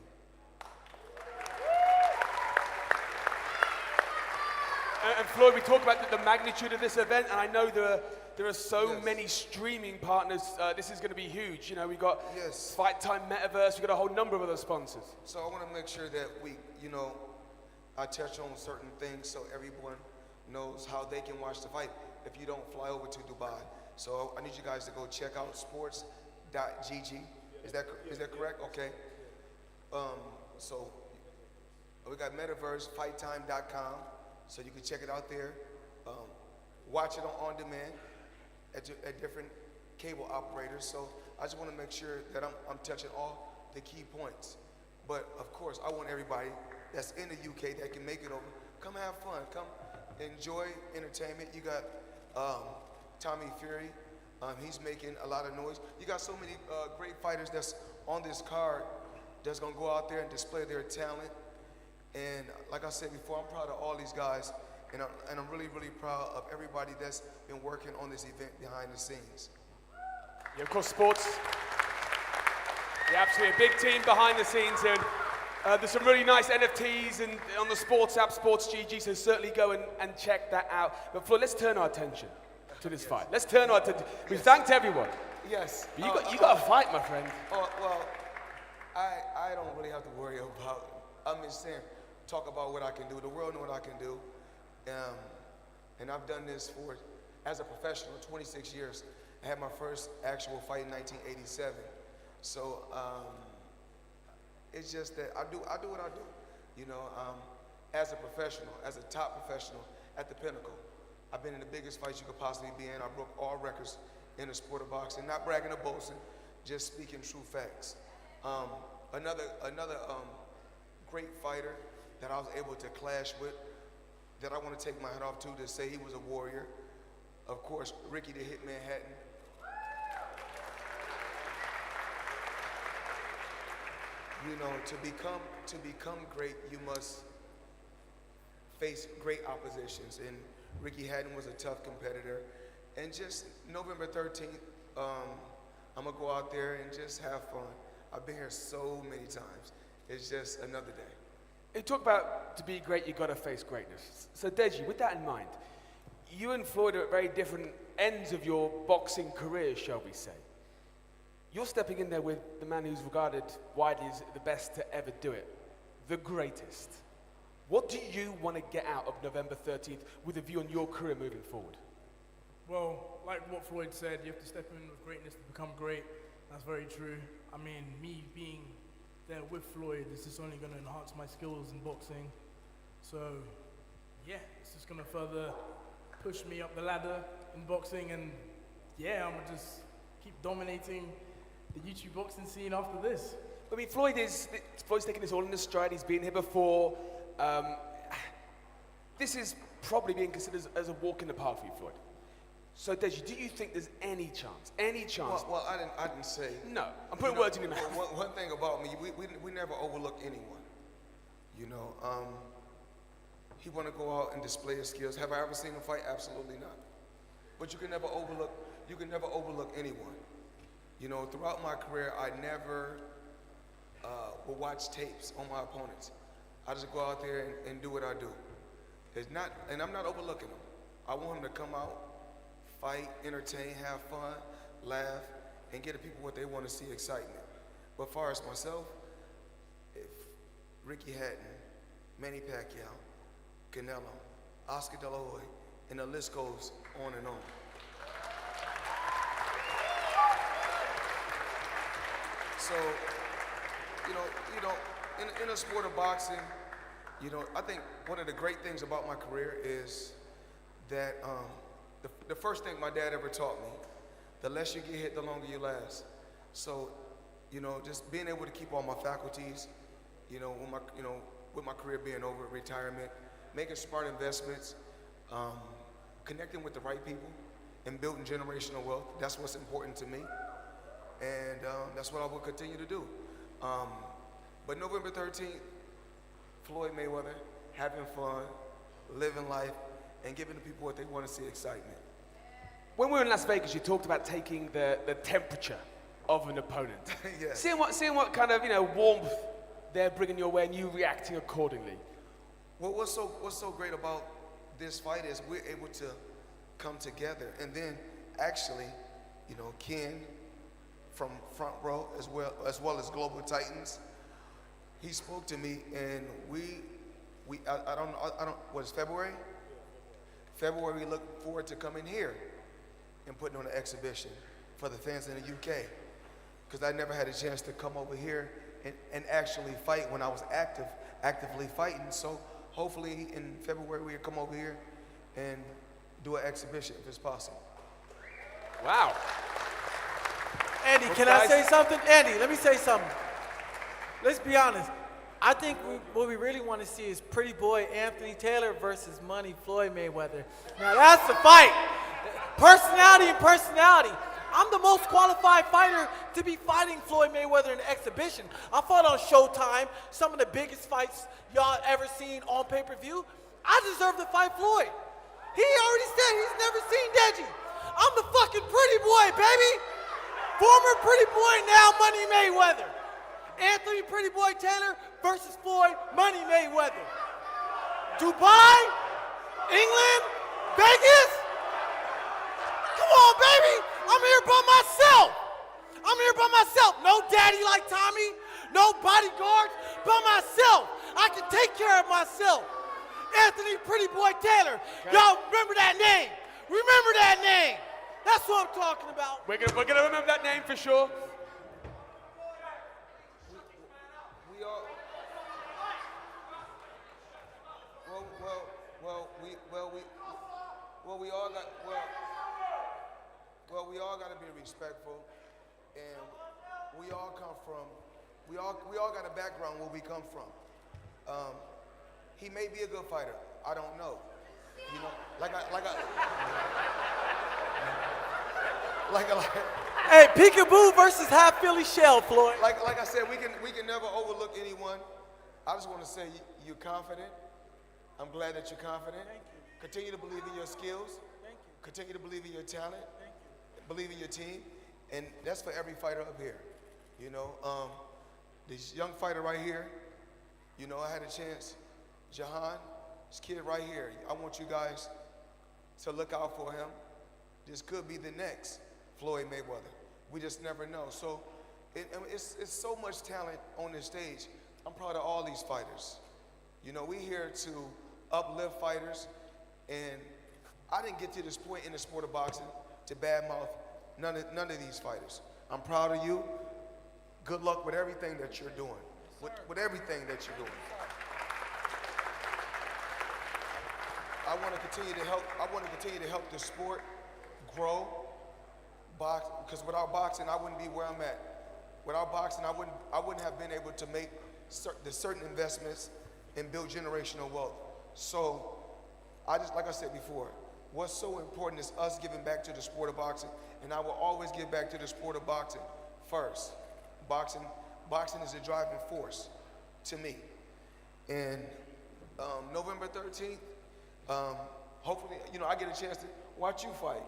And Floyd, we talk about the magnitude of this event, and I know there are so many streaming partners. This is going to be huge. We've got Fight Time Metaverse. We've got a whole number of other sponsors. So I want to make sure that I touch on certain things so everyone knows how they can watch the fight if you don't fly over to Dubai. So I need you guys to go check out sports.gg. Is that correct? Okay. So we got Metaverse, fighttime.com. So you can check it out there. Watch it on demand at different cable operators. So I just want to make sure that I'm touching all the key points. But of course, I want everybody that's in the UK that can make it over, come have fun, come enjoy entertainment. You got Tommy Fury, he's making a lot of noise. You got so many great fighters that's on this card that's gonna go out there and display their talent. And like I said before, I'm proud of all these guys, and I'm really, really proud of everybody that's been working on this event behind the scenes. Yeah, of course, sports. Yeah, absolutely, a big team behind the scenes here. There's some really nice NFTs and on the sports app, SportsGG, so certainly go and check that out. But Floyd, let's turn our attention to this fight. Let's turn our attention. We thanked everyone. Yes. But you got to fight, my friend. Well, I don't really have to worry about, I'm just saying, talk about what I can do. The world know what I can do. And I've done this as a professional, 26 years. I had my first actual fight in 1987. So it's just that I do what I do. You know, as a professional, as a top professional at the pinnacle. I've been in the biggest fights you could possibly be in. I broke all records in the sport of boxing. Not bragging or boasting, just speaking true facts. Another great fighter that I was able to clash with, that I want to take my hat off to say he was a warrior. Of course, Ricky the Hitman Hatton. You know, to become great, you must face great oppositions. And Ricky Hatton was a tough competitor. And just November 13th, I'm gonna go out there and just have fun. I've been here so many times. It's just another day. You talk about to be great, you gotta face greatness. So Deji, with that in mind, you and Floyd are at very different ends of your boxing career, shall we say. You're stepping in there with the man who's regarded widely as the best to ever do it, the greatest. What do you want to get out of November 13th with a view on your career moving forward? Well, like what Floyd said, you have to step in with greatness to become great. That's very true. I mean, me being there with Floyd is just only going to enhance my skills in boxing. So, yeah, it's just going to further push me up the ladder in boxing. And, yeah, I'm going to just keep dominating the YouTube boxing scene after this. I mean, Floyd's taking this all in his stride. He's been here before. This is probably being considered as a walk in the park for you, Floyd. So, Deji, do you think there's any chance? Well, I didn't say. No, I'm putting words in your mouth. One thing about me, we never overlook anyone. You know, he want to go out and display his skills. Have I ever seen him fight? Absolutely not. But you can never overlook anyone. You know, throughout my career, I never will watch tapes on my opponents. I just go out there and do what I do. And I'm not overlooking them. I want him to come out, fight, entertain, have fun, laugh, and get the people what they want to see, excitement. But as far as myself, if Ricky Hatton, Manny Pacquiao, Canelo, Oscar De La Hoya, and the list goes on and on. So, you know, in a sport of boxing, you know, I think one of the great things about my career is that the first thing my dad ever taught me, the less you get hit, the longer you last. So, you know, just being able to keep all my faculties, you know, with my career being over, retirement, making smart investments, connecting with the right people, and building generational wealth. That's what's important to me, and that's what I will continue to do. But November 13th, Floyd Mayweather, having fun, living life, and giving the people what they want to see, excitement. When we were in Las Vegas, you talked about taking the temperature of an opponent. Yes. Seeing what kind of, you know, warmth they're bringing your way and you reacting accordingly. Well, what's so great about this fight is we're able to come together, and then actually, you know, Ken from Front Row as well as Global Titans, he spoke to me, and I don't what is February? February, we look forward to coming here and putting on an exhibition for the fans in the UK, because I never had a chance to come over here and actually fight when I was actively fighting. So hopefully in February we'll come over here and do an exhibition if it's possible. Wow. Andy, can I say something? Andy, let me say something. Let's be honest. I think what we really want to see is Pretty Boy Anthony Taylor versus Money Floyd Mayweather. Now that's the fight. Personality and personality. I'm the most qualified fighter to be fighting Floyd Mayweather in an exhibition. I fought on Showtime, some of the biggest fights y'all ever seen on pay-per-view. I deserve to fight Floyd. He already said he's never seen Deji. I'm the fucking Pretty Boy, baby. Former Pretty Boy, now Money Mayweather. Anthony Pretty Boy Taylor versus Floyd Money Mayweather. Dubai, England, Vegas. Come on, baby. I'm here by myself. No daddy like Tommy, no bodyguards, by myself. I can take care of myself. Anthony Pretty Boy Taylor. Y'all remember that name. Remember that name. That's what I'm talking about. We're gonna remember that name for sure. We all. We all got to be respectful, and we all come from. We all got a background where we come from. He may be a good fighter. I don't know. You know, Hey, Peekaboo versus Half Philly Shell, Floyd. like I said, we can never overlook anyone. I just want to say you're confident. I'm glad that you're confident. Thank you. Continue to believe in your skills. Thank you. Continue to believe in your talent. Thank you. Believe in your team, and that's for every fighter up here. You know, this young fighter right here. You know, I had a chance. Jahan, this kid right here. I want you guys to look out for him. This could be the next Floyd Mayweather. We just never know. So it's so much talent on this stage. I'm proud of all these fighters. You know, we here to uplift fighters, and I didn't get to this point in the sport of boxing to badmouth none of these fighters. I'm proud of you. Good luck with everything that you're doing. With everything that you're doing. I want to continue to help the sport grow. Because without boxing, I wouldn't be where I'm at. Without boxing, I wouldn't have been able to make certain investments and build generational wealth. So, like I said before, what's so important is us giving back to the sport of boxing, and I will always give back to the sport of boxing first. Boxing is a driving force to me. And November 13th, hopefully, you know, I get a chance to watch you fight.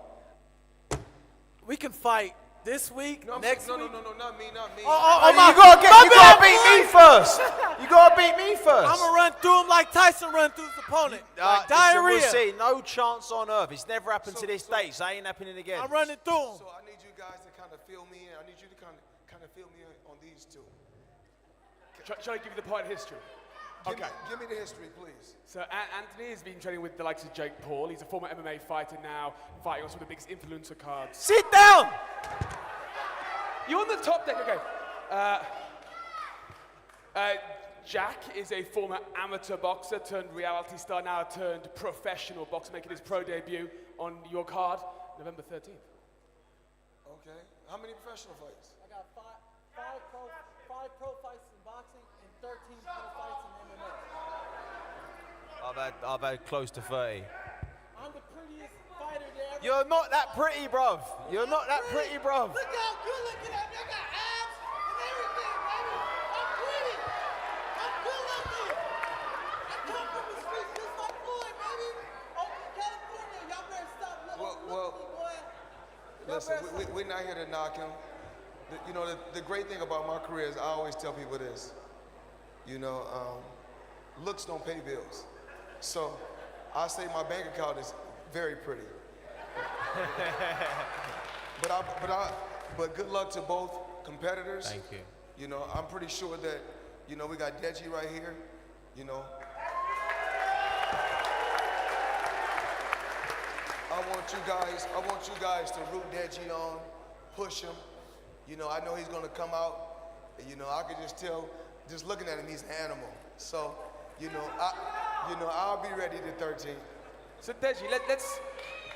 We can fight this week, next week. No, not me. You gotta beat me first. You gotta beat me first. I'm gonna run through him like Tyson run through his opponent. Like diarrhea. We'll see. No chance on earth. It's never happened to this day. So it ain't happening again. I'm running through him. So I need you guys to kind of fill me in. I need you to kind of fill me in on these two. Shall I give you the part of history? Give me the history, please. So Anthony has been training with the likes of Jake Paul. He's a former MMA fighter now, fighting on some of the biggest influencer cards. Sit down. You're on the top deck, okay. Jack is a former amateur boxer turned reality star, now turned professional boxer, making his pro debut on your card, November 13th. Okay. How many professional fights? I got five pro fights in boxing and 13 pro fights in MMA. I've had close to 30. I'm the prettiest fighter there ever. You're not that pretty, bruv. You're not that pretty, bruv. Look how good looking at me. I got abs and everything, baby. I'm pretty. I'm good looking. I come from the streets just like Floyd, baby. Oakland, California. Y'all better stop looking Well, boy. listen, we're not here to knock him. You know, the great thing about my career is I always tell people this. You know, looks don't pay bills. So I say my bank account is very pretty. But good luck to both competitors. Thank you. You know, I'm pretty sure that, you know, we got Deji right here. You know, I want you guys to root Deji on, push him. You know, I know he's gonna come out. You know, I could just tell, just looking at him, he's an animal. So, you know, I'll be ready the 13th. So Deji,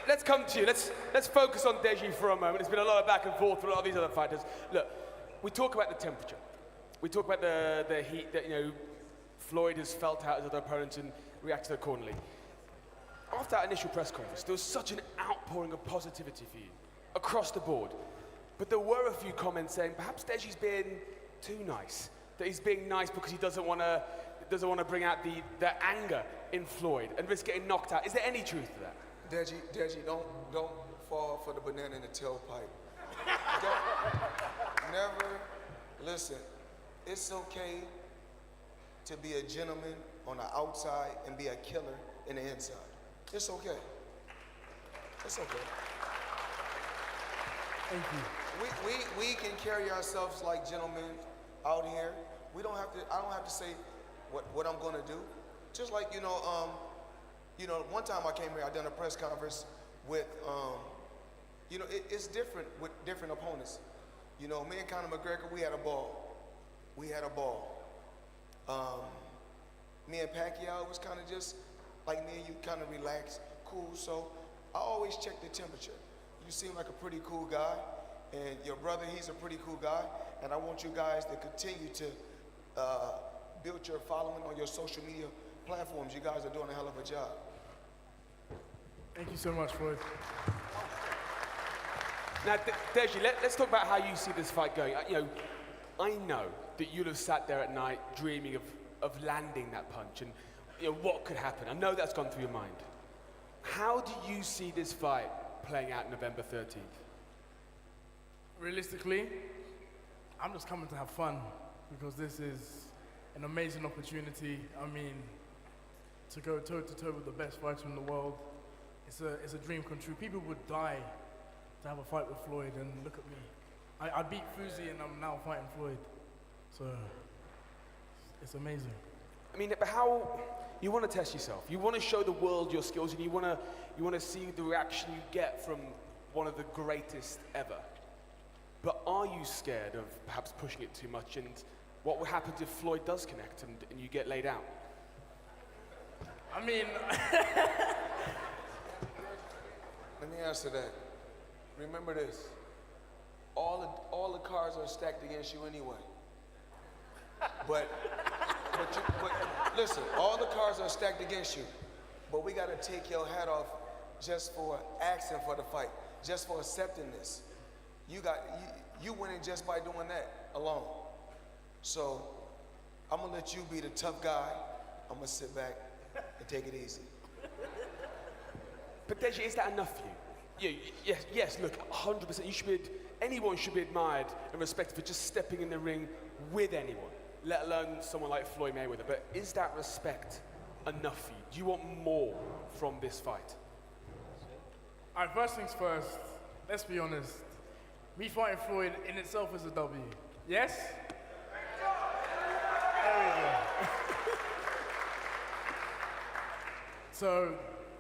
let's come to you. Let's focus on Deji for a moment. There's been a lot of back and forth with a lot of these other fighters. Look, we talk about the temperature. We talk about the heat that, you know, Floyd has felt out as other opponents and reacted accordingly. After that initial press conference, there was such an outpouring of positivity for you across the board. But there were a few comments saying perhaps Deji's being too nice. That he's being nice because he doesn't want to bring out the anger in Floyd and risk getting knocked out. Is there any truth to that? Deji, don't fall for the banana in the tailpipe. Listen, it's okay to be a gentleman on the outside and be a killer in the inside. It's okay. It's okay. Thank you. We can carry ourselves like gentlemen out here. I don't have to say what I'm gonna do. Just like, one time I came here, I done a press conference with, it's different with different opponents. Me and Conor McGregor, we had a ball. Me and Pacquiao was kind of just like me and you, kind of relaxed, cool. So I always check the temperature. You seem like a pretty cool guy, and your brother, he's a pretty cool guy, and I want you guys to continue to build your following on your social media platforms. You guys are doing a hell of a job. Thank you so much, Floyd. Now, Deji, let's talk about how you see this fight going. I know that you'll have sat there at night dreaming of landing that punch and what could happen. I know that's gone through your mind. How do you see this fight playing out November 13th? Realistically, I'm just coming to have fun because this is an amazing opportunity. I mean, to go toe-to-toe with the best fighter in the world, it's a dream come true. People would die to have a fight with Floyd, and look at me. I beat Fuzi and I'm now fighting Floyd. So, it's amazing. I mean, but how, you want to test yourself. You want to show the world your skills, and you want to see the reaction you get from one of the greatest ever. But are you scared of perhaps pushing it too much, and what would happen if Floyd does connect and you get laid out? I mean... Let me answer that. Remember this. All the cards are stacked against you anyway. But listen, all the cards are stacked against you. But we gotta take your hat off just for asking for the fight, just for accepting this. You winning just by doing that alone. So I'm gonna let you be the tough guy. I'm gonna sit back and take it easy. But Deji, is that enough for you? Yes, look, 100%. Anyone should be admired and respected for just stepping in the ring with anyone, let alone someone like Floyd Mayweather. But is that respect enough for you? Do you want more from this fight? All right, first things first, let's be honest. Me fighting Floyd in itself is a W. Yes? There we go. So,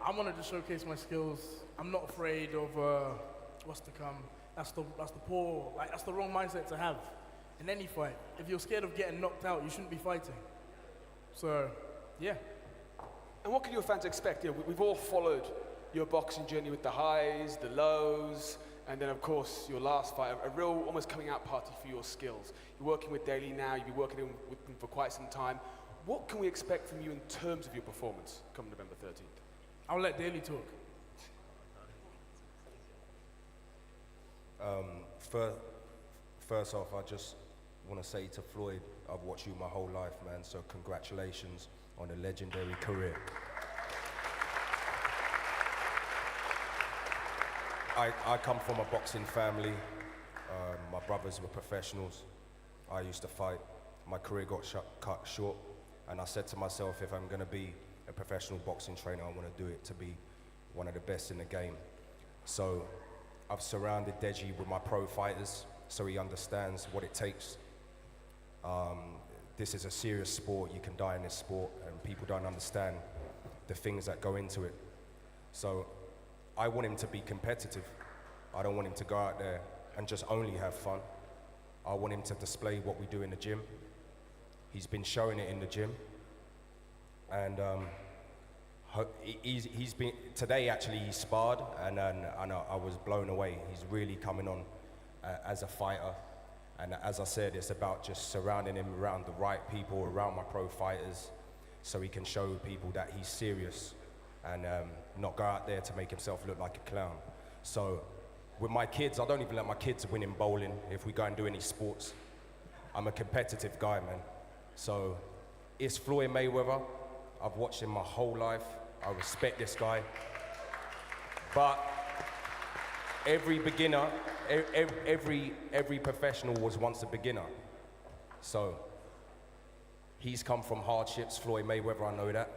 I wanted to showcase my skills. I'm not afraid of what's to come. That's the wrong mindset to have in any fight. If you're scared of getting knocked out, you shouldn't be fighting. So, yeah. And what can your fans expect? We've all followed your boxing journey with the highs, the lows, and then of course your last fight, a real almost coming out party for your skills. You're working with Daly now, you've been working with them for quite some time. What can we expect from you in terms of your performance come November 13th? I'll let Daly talk. First off, I just want to say to Floyd, I've watched you my whole life, man, so congratulations on a legendary career. I come from a boxing family. My brothers were professionals. I used to fight. My career got cut short, and I said to myself, if I'm going to be a professional boxing trainer, I want to do it to be one of the best in the game. So I've surrounded Deji with my pro fighters so he understands what it takes. This is a serious sport. You can die in this sport, and people don't understand the things that go into it. So I want him to be competitive. I don't want him to go out there and just only have fun. I want him to display what we do in the gym. He's been showing it in the gym. And he's been, today actually he sparred, and I was blown away. He's really coming on as a fighter. And as I said, it's about just surrounding him around the right people, around my pro fighters, so he can show people that he's serious and not go out there to make himself look like a clown. So with my kids, I don't even let my kids win in bowling if we go and do any sports. I'm a competitive guy, man. So it's Floyd Mayweather. I've watched him my whole life. I respect this guy. But every beginner, every professional was once a beginner. So he's come from hardships. Floyd Mayweather, I know that.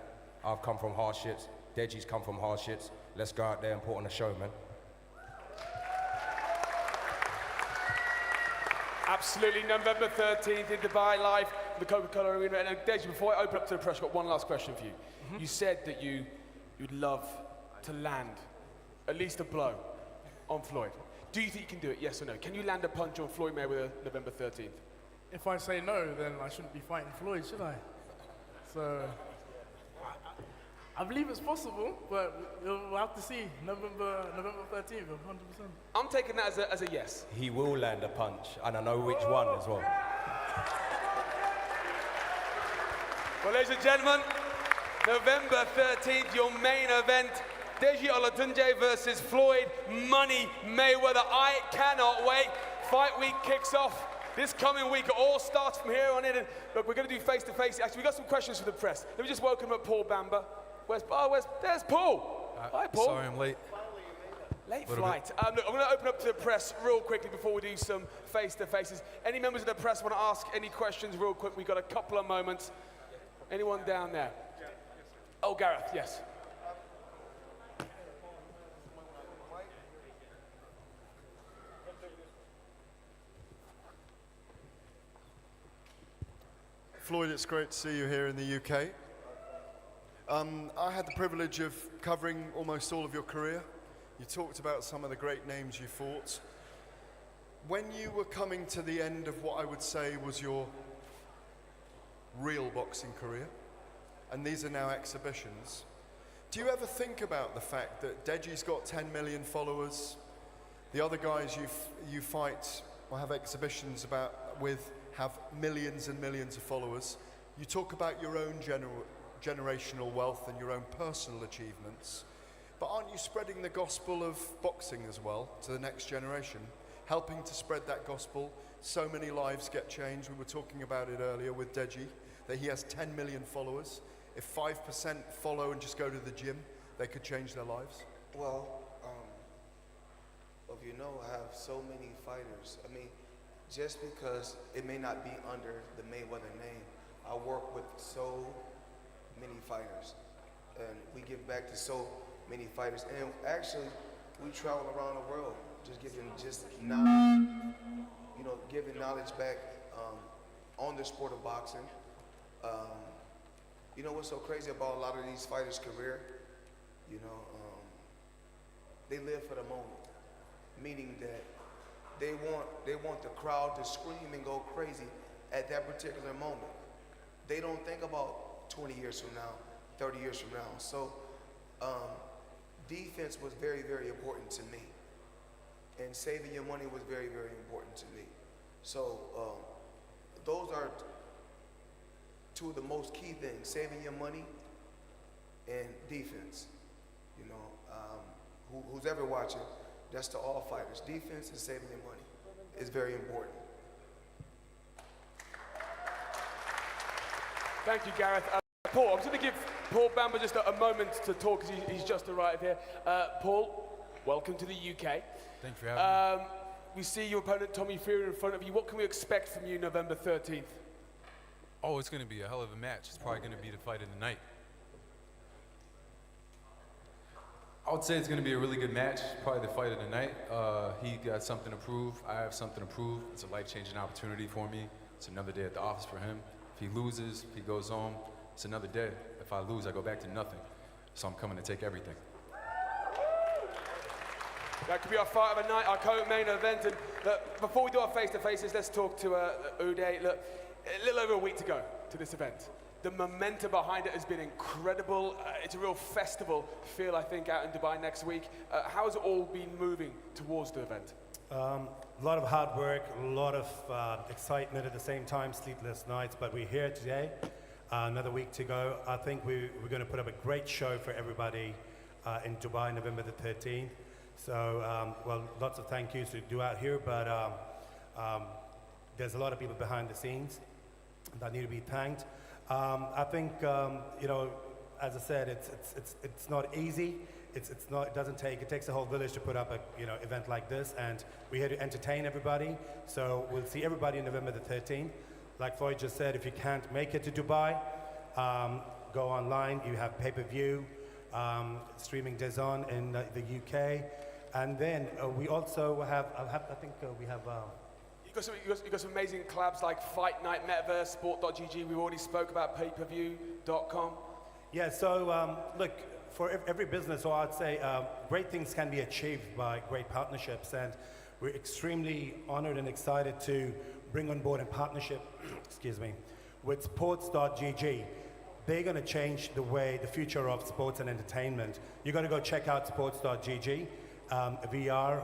I've come from hardships. Deji's come from hardships. Let's go out there and put on a show, man. Absolutely, November 13th in Dubai Live. the Coca-Cola Arena. And Deji, before I open up to the press, I've got one last question for you. You said that you'd love to land at least a blow on Floyd. Do you think you can do it, yes or no? Can you land a punch on Floyd Mayweather November 13th? If I say no, then I shouldn't be fighting Floyd, should I? So, I believe it's possible, but we'll have to see. November 13th, 100%. I'm taking that as a yes. He will land a punch, and I know which one as well. Well, ladies and gentlemen, November 13th, your main event, Deji Olatunji versus Floyd Money Mayweather. I cannot wait. Fight week kicks off this coming week. It all starts from here on in. And look, we're going to do face-to-face. Actually, we've got some questions for the press. Let me just welcome up Paul Bamba. There's Paul. Hi, Paul. Sorry, I'm late. Late flight. Look, I'm going to open up to the press real quickly before we do some face-to-faces. Any members of the press want to ask any questions real quick? We've got a couple of moments. Anyone down there? Oh, Gareth, yes. Floyd, it's great to see you here in the UK. I had the privilege of covering almost all of your career. You talked about some of the great names you fought. When you were coming to the end of what I would say was your real boxing career, and these are now exhibitions, do you ever think about the fact that Deji's got 10 million followers, the other guys you fight or have exhibitions with have millions and millions of followers? You talk about your own generational wealth and your own personal achievements, but aren't you spreading the gospel of boxing as well to the next generation, helping to spread that gospel? So many lives get changed. We were talking about it earlier with Deji, that he has 10 million followers. If 5% follow and just go to the gym, they could change their lives. Well, you know, I have so many fighters. I mean, just because it may not be under the Mayweather name, I work with so many fighters, and we give back to so many fighters. And actually, we travel around the world, just knowledge, you know, giving knowledge back on the sport of boxing. You know what's so crazy about a lot of these fighters' career? You know, they live for the moment, meaning that they want the crowd to scream and go crazy at that particular moment. They don't think about 20 years from now, 30 years from now. So defense was very, very important to me. And saving your money was very, very important to me. So those are two of the most key things: saving your money and defense. You know, who's ever watching, that's to all fighters. Defense and saving your money is very important. Thank you, Gareth. Paul, I'm just going to give Paul Bamba just a moment to talk because he's just arrived here. Paul, welcome to the UK. Thanks for having me. We see your opponent, Tommy Fury, in front of you. What can we expect from you November 13th? Oh, it's going to be a hell of a match. It's probably going to be the fight of the night. I would say it's going to be a really good match, probably the fight of the night. He got something to prove. I have something to prove. It's a life-changing opportunity for me. It's another day at the office for him. If he loses, if he goes home, it's another day. If I lose, I go back to nothing. So I'm coming to take everything. That could be our fight of the night, our co-main event. And look, before we do our face-to-faces, let's talk to Uday. Look, a little over a week to go to this event. The momentum behind it has been incredible. It's a real festival feel, I think, out in Dubai next week. How has it all been moving towards the event? A lot of hard work, a lot of excitement at the same time, sleepless nights, but we're here today. Another week to go. I think we're going to put up a great show for everybody in Dubai, November the 13th. So, well, lots of thank yous to do out here, but there's a lot of people behind the scenes that need to be thanked. I think, you know, as I said, it's not easy. It takes a whole village to put up a event like this, and we're here to entertain everybody. So we'll see everybody on November the 13th. Like Floyd just said, if you can't make it to Dubai, go online. You have pay-per-view, streaming DAZN in the UK, and then we also have. I think we have. got some amazing collabs like Fight Night, Metaverse, Sport.gg. We already spoke about pay-per-view.com. Yeah, so look, for every business, or I'd say great things can be achieved by great partnerships, and we're extremely honored and excited to bring on board in partnership, excuse me, with Sports.gg. They're going to change the future of sports and entertainment. You're going to go check out Sports.gg, VR,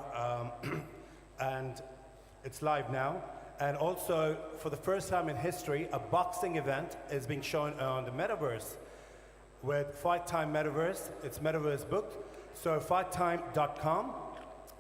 and it's live now. And also, for the first time in history, a boxing event is being shown on the Metaverse with Fight Time Metaverse. It's Metaverse booked. So fighttime.com.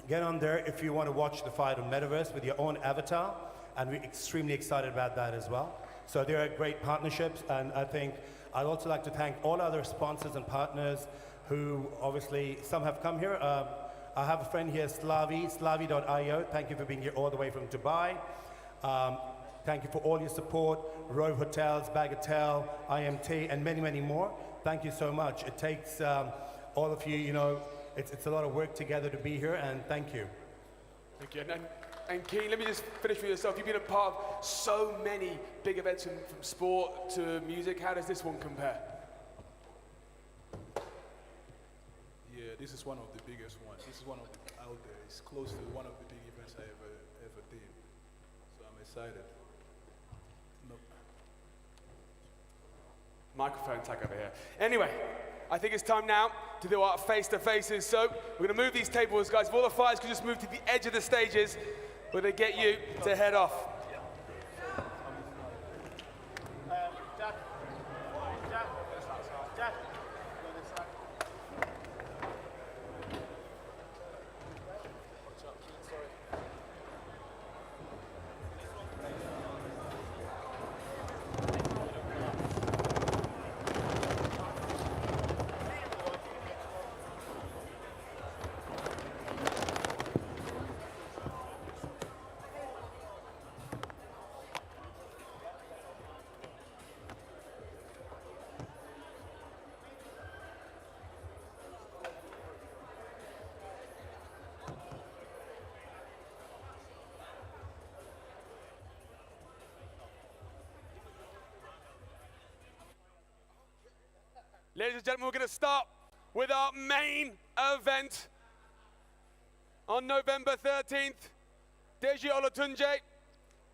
Get on there if you want to watch the fight on Metaverse with your own avatar. And we're extremely excited about that as well. So there are great partnerships, and I think I'd also like to thank all other sponsors and partners who obviously, some have come here. I have a friend here, Slavi.io. Thank you for being here all the way from Dubai. Thank you for all your support. Rove Hotels, Bagatelle, IMT, and many, many more. Thank you so much. It takes all of you, it's a lot of work together to be here, and thank you. Thank you. And Keen, let me just finish with yourself. You've been a part of so many big events from sport to music. How does this one compare? Yeah, this is one of the biggest ones. This is one of the out there. It's close to one of the big events I ever did. So I'm excited. Microphone tag over here. Anyway, I think it's time now to do our face-to-faces. So we're going to move these tables, guys. If all the fighters could just move to the edge of the stages, we're going to get you to head off. Ladies and gentlemen, we're going to start with our main event on November 13th. Deji Olatunji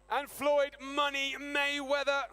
and Floyd Money Mayweather.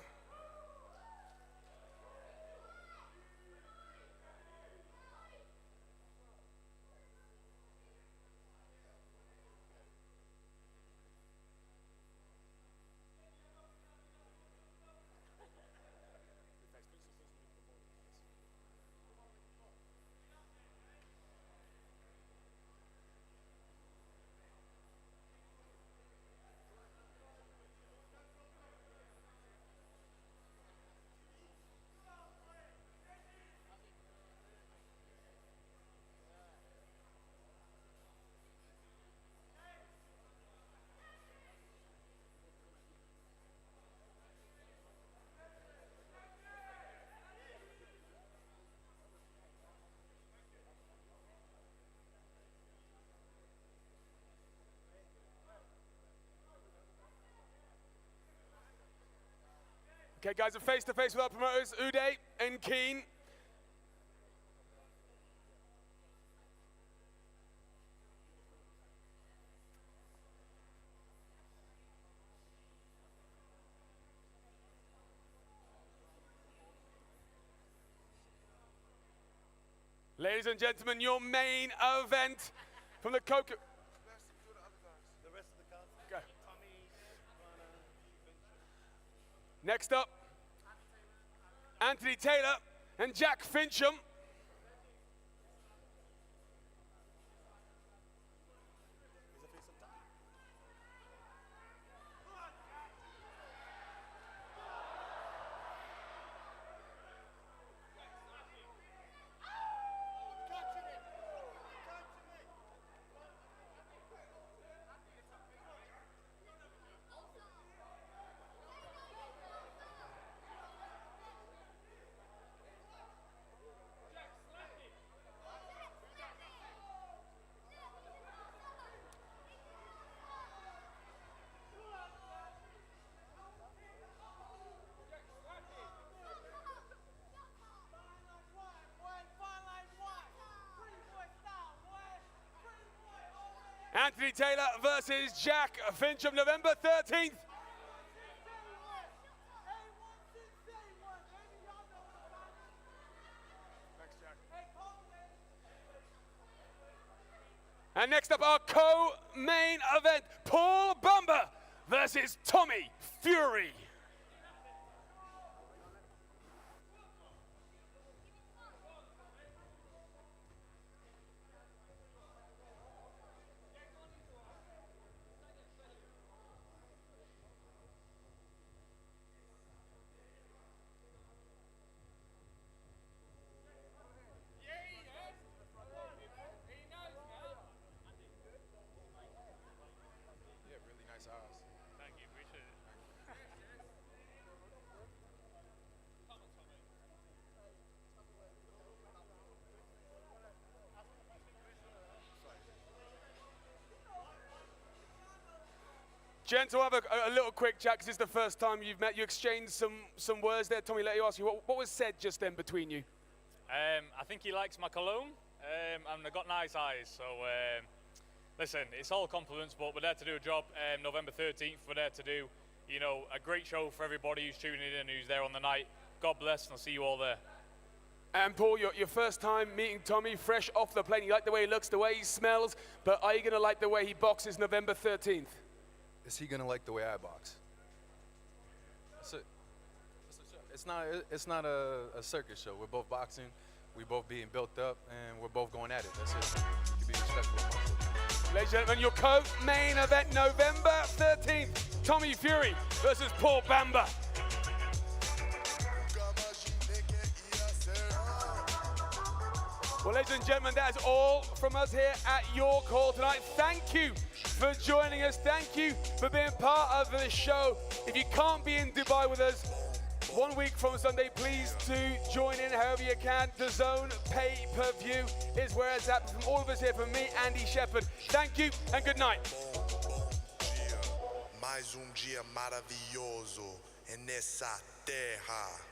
Okay, guys, are face to face with our promoters, Uday and Keen. Ladies and gentlemen, your main event from the Coca. The rest of the cards. Okay. Next up, Anthony Taylor and Jack Fincham. Anthony Taylor versus Jack Fincham, November 13th. And next up, our co-main event, Paul Bamba versus Tommy Fury. Thank you, appreciate it. Gents, we'll have a little quick chat because it's the first time you've met. You exchanged some words there. Tommy, let you ask you, what was said just then between you? I think he likes my cologne, and I've got nice eyes, so listen, it's all compliments, but we're there to do a job. November 13th, we're there to do, you know, a great show for everybody who's tuning in and who's there on the night. God bless, and I'll see you all there. And Paul, your first time meeting Tommy, fresh off the plane. You like the way he looks, the way he smells, but are you going to like the way he boxes November 13th? Is he gonna like the way I box? That's it. It's not a circus show. We're both boxing, we both being built up, and we're both going at it. That's it. You can be respectful. Ladies and gentlemen, your co-main event, November 13th, Tommy Fury versus Paul Bamba. Well, ladies and gentlemen, that is all from us here at York Hall tonight. Thank you for joining us. Thank you for being part of this show. If you can't be in Dubai with us 1 week from Sunday, please do join in however you can. The Zone pay-per-view is where it's at. From all of us here, from me, Andy Shepherd, thank you and good night. Mais dia maravilhoso nessa terra.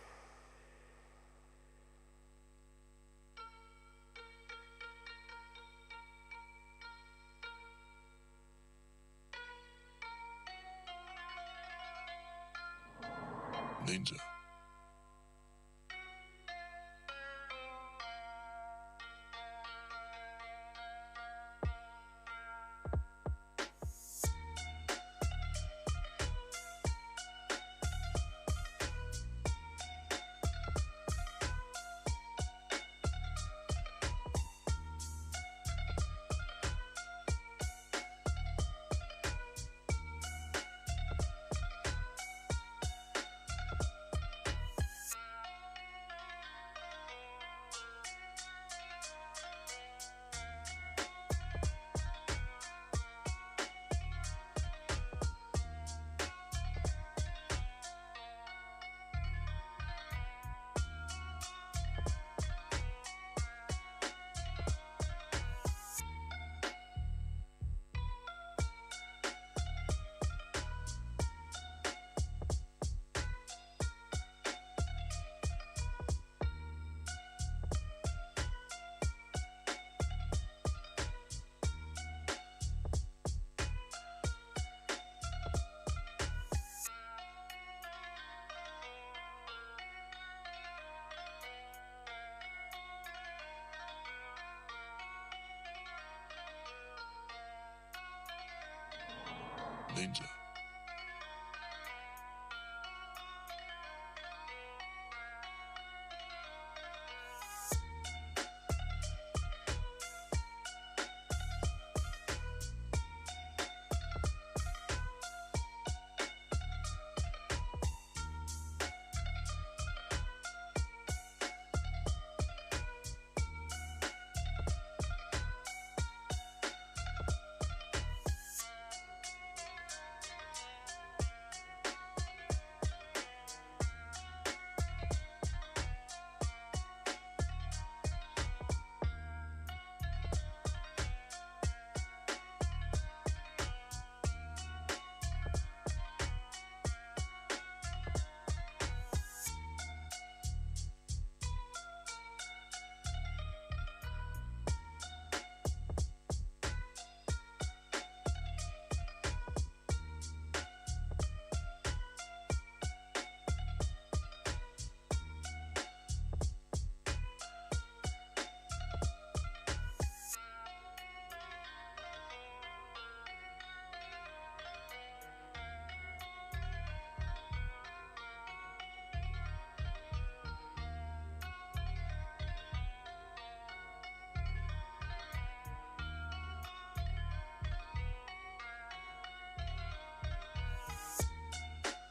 Ninja. Ninja.